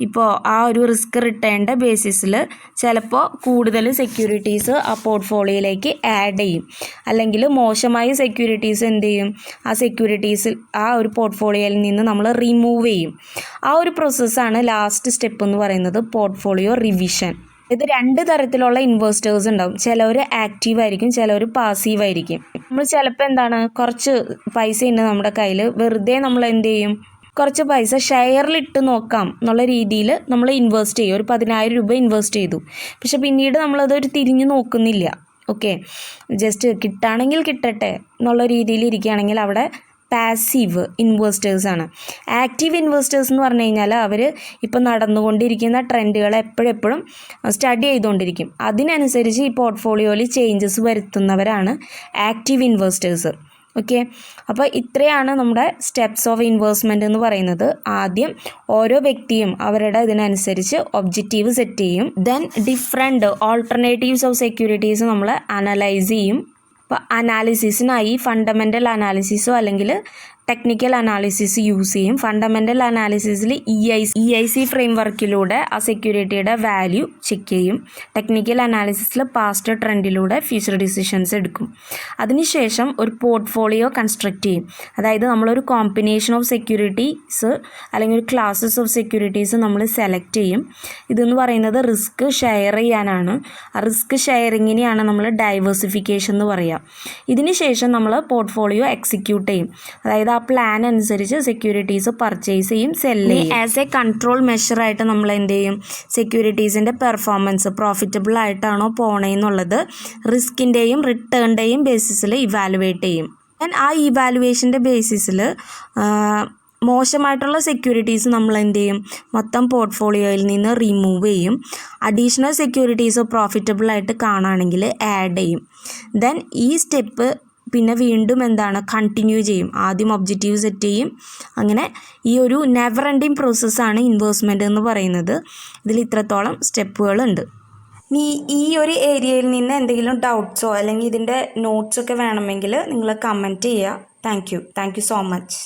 ഇപ്പോൾ ആ ഒരു റിസ്ക് റിട്ടേണിൻ്റെ ബേസിസിൽ ചിലപ്പോൾ കൂടുതൽ സെക്യൂരിറ്റീസ് ആ പോർട്ട്ഫോളിയോയിലേക്ക് ആഡ് ചെയ്യും, അല്ലെങ്കിൽ മോശമായ സെക്യൂരിറ്റീസ് എന്ത് ചെയ്യും, ആ സെക്യൂരിറ്റീസിൽ ആ ഒരു പോർട്ട്ഫോളിയോയിൽ നിന്ന് നമ്മൾ റിമൂവ് ചെയ്യും. ആ ഒരു പ്രോസസ്സാണ് ലാസ്റ്റ് സ്റ്റെപ്പ് എന്ന് പറയുന്നത് പോർട്ട്ഫോളിയോ റിവിഷൻ. ഇത് 2 തരത്തിലുള്ള ഇൻവെസ്റ്റേഴ്സ് ഉണ്ടാവും. ചിലവർ ആക്റ്റീവ് ആയിരിക്കും, ചിലവർ പാസീവ് ആയിരിക്കും. നമ്മൾ ചിലപ്പോൾ എന്താണ് കുറച്ച് പൈസ ഉണ്ട് നമ്മുടെ കയ്യിൽ, വെറുതെ നമ്മൾ എന്ത് ചെയ്യും, കുറച്ച് പൈസ ഷെയറിലിട്ട് നോക്കാം എന്നുള്ള രീതിയിൽ നമ്മൾ ഇൻവെസ്റ്റ് ചെയ്യും. ഒരു 10,000 രൂപ ഇൻവെസ്റ്റ് ചെയ്തു, പക്ഷെ പിന്നീട് നമ്മളതൊരു തിരിഞ്ഞു നോക്കുന്നില്ല. ഓക്കെ, ജസ്റ്റ് കിട്ടുകയാണെങ്കിൽ കിട്ടട്ടെ എന്നുള്ള രീതിയിൽ ഇരിക്കുകയാണെങ്കിൽ അവിടെ പാസീവ് ഇൻവെസ്റ്റേഴ്സാണ്. ആക്റ്റീവ് ഇൻവെസ്റ്റേഴ്സ് എന്ന് പറഞ്ഞു കഴിഞ്ഞാൽ അവർ ഇപ്പോൾ നടന്നുകൊണ്ടിരിക്കുന്ന ട്രെൻഡുകളെ എപ്പോഴെപ്പോഴും സ്റ്റഡി ചെയ്തുകൊണ്ടിരിക്കും. അതിനനുസരിച്ച് ഈ പോർട്ട്ഫോളിയോയിൽ ചേഞ്ചസ് വരുത്തുന്നവരാണ് ആക്റ്റീവ് ഇൻവെസ്റ്റേഴ്സ്. ഓക്കെ, അപ്പോൾ ഇത്രയാണ് നമ്മുടെ സ്റ്റെപ്സ് ഓഫ് ഇൻവെസ്റ്റ്മെൻറ്റ് എന്ന് പറയുന്നത്. ആദ്യം ഓരോ വ്യക്തിയും അവരുടെ ഇതിനനുസരിച്ച് ഒബ്ജക്റ്റീവ് സെറ്റ് ചെയ്യും. Then different alternatives of securities നമ്മൾ അനലൈസ് ചെയ്യും. അപ്പോൾ അനാലിസിസിനായി ഫണ്ടമെൻ്റൽ അനാലിസിസോ അല്ലെങ്കിൽ ടെക്നിക്കൽ അനാലിസിസ് യൂസ് ചെയ്യും. ഫണ്ടമെൻ്റൽ അനാലിസിസിൽ EIC ഫ്രെയിംവർക്കിലൂടെ ആ സെക്യൂരിറ്റിയുടെ വാല്യൂ ചെക്ക് ചെയ്യും. ടെക്നിക്കൽ അനാലിസിസിൽ പാസ്റ്റ് ട്രെൻഡിലൂടെ ഫ്യൂച്ചർ ഡിസിഷൻസ് എടുക്കും. അതിനുശേഷം ഒരു പോർട്ട്ഫോളിയോ കൺസ്ട്രക്റ്റ് ചെയ്യും. അതായത് നമ്മളൊരു കോമ്പിനേഷൻ ഓഫ് സെക്യൂരിറ്റീസ് അല്ലെങ്കിൽ ഒരു ക്ലാസ്സസ് ഓഫ് സെക്യൂരിറ്റീസ് നമ്മൾ സെലക്ട് ചെയ്യും. ഇതെന്ന് പറയുന്നത് റിസ്ക് ഷെയർ ചെയ്യാനാണ്. ആ റിസ്ക് ഷെയറിങ്ങിനെയാണ് നമ്മൾ ഡൈവേഴ്സിഫിക്കേഷൻ എന്ന് പറയുക. ഇതിന് ശേഷം നമ്മൾ പോർട്ട്ഫോളിയോ എക്സിക്യൂട്ട് ചെയ്യും. അതായത് ആ പ്ലാൻ അനുസരിച്ച് സെക്യൂരിറ്റീസ് പർച്ചേസ് ചെയ്യും, സെല്ല് ചെയ്യും. ആസ് എ കൺട്രോൾ മെഷറായിട്ട് നമ്മൾ എന്ത് ചെയ്യും, സെക്യൂരിറ്റീസിൻ്റെ പെർഫോമൻസ് പ്രോഫിറ്റബിൾ ആയിട്ടാണോ പോണേന്നുള്ളത് റിസ്കിൻ്റെയും റിട്ടേണിൻ്റെയും ബേസിസിൽ ഇവാലുവേറ്റ് ചെയ്യും. ആ ഇവാലുവേഷൻ്റെ ബേസിസിൽ മോശമായിട്ടുള്ള സെക്യൂരിറ്റീസ് നമ്മൾ എന്ത് ചെയ്യും, മൊത്തം പോർട്ട്ഫോളിയോയിൽ നിന്ന് റിമൂവ് ചെയ്യും. അഡീഷണൽ സെക്യൂരിറ്റീസ് പ്രോഫിറ്റബിൾ ആയിട്ട് കാണുകയാണെങ്കിൽ ആഡ് ചെയ്യും. ദെൻ ഈ സ്റ്റെപ്പ് പിന്നെ വീണ്ടും എന്താണ് കണ്ടിന്യൂ ചെയ്യും. ആദ്യം ഒബ്ജക്റ്റീവ് സെറ്റ് ചെയ്യും. അങ്ങനെ ഈ ഒരു നെവർ എൻഡിങ് പ്രോസസ്സാണ് ഇൻവെസ്റ്റ്മെൻറ്റ് എന്ന് പറയുന്നത്. ഇതിൽ ഇത്രത്തോളം സ്റ്റെപ്പുകളുണ്ട്. ഈ ഒരു ഏരിയയിൽ നിന്ന് എന്തെങ്കിലും ഡൗട്ട്സോ അല്ലെങ്കിൽ ഇതിൻ്റെ നോട്ട്സൊക്കെ വേണമെങ്കിൽ നിങ്ങൾ കമൻറ്റ് ചെയ്യുക. Thank you so much.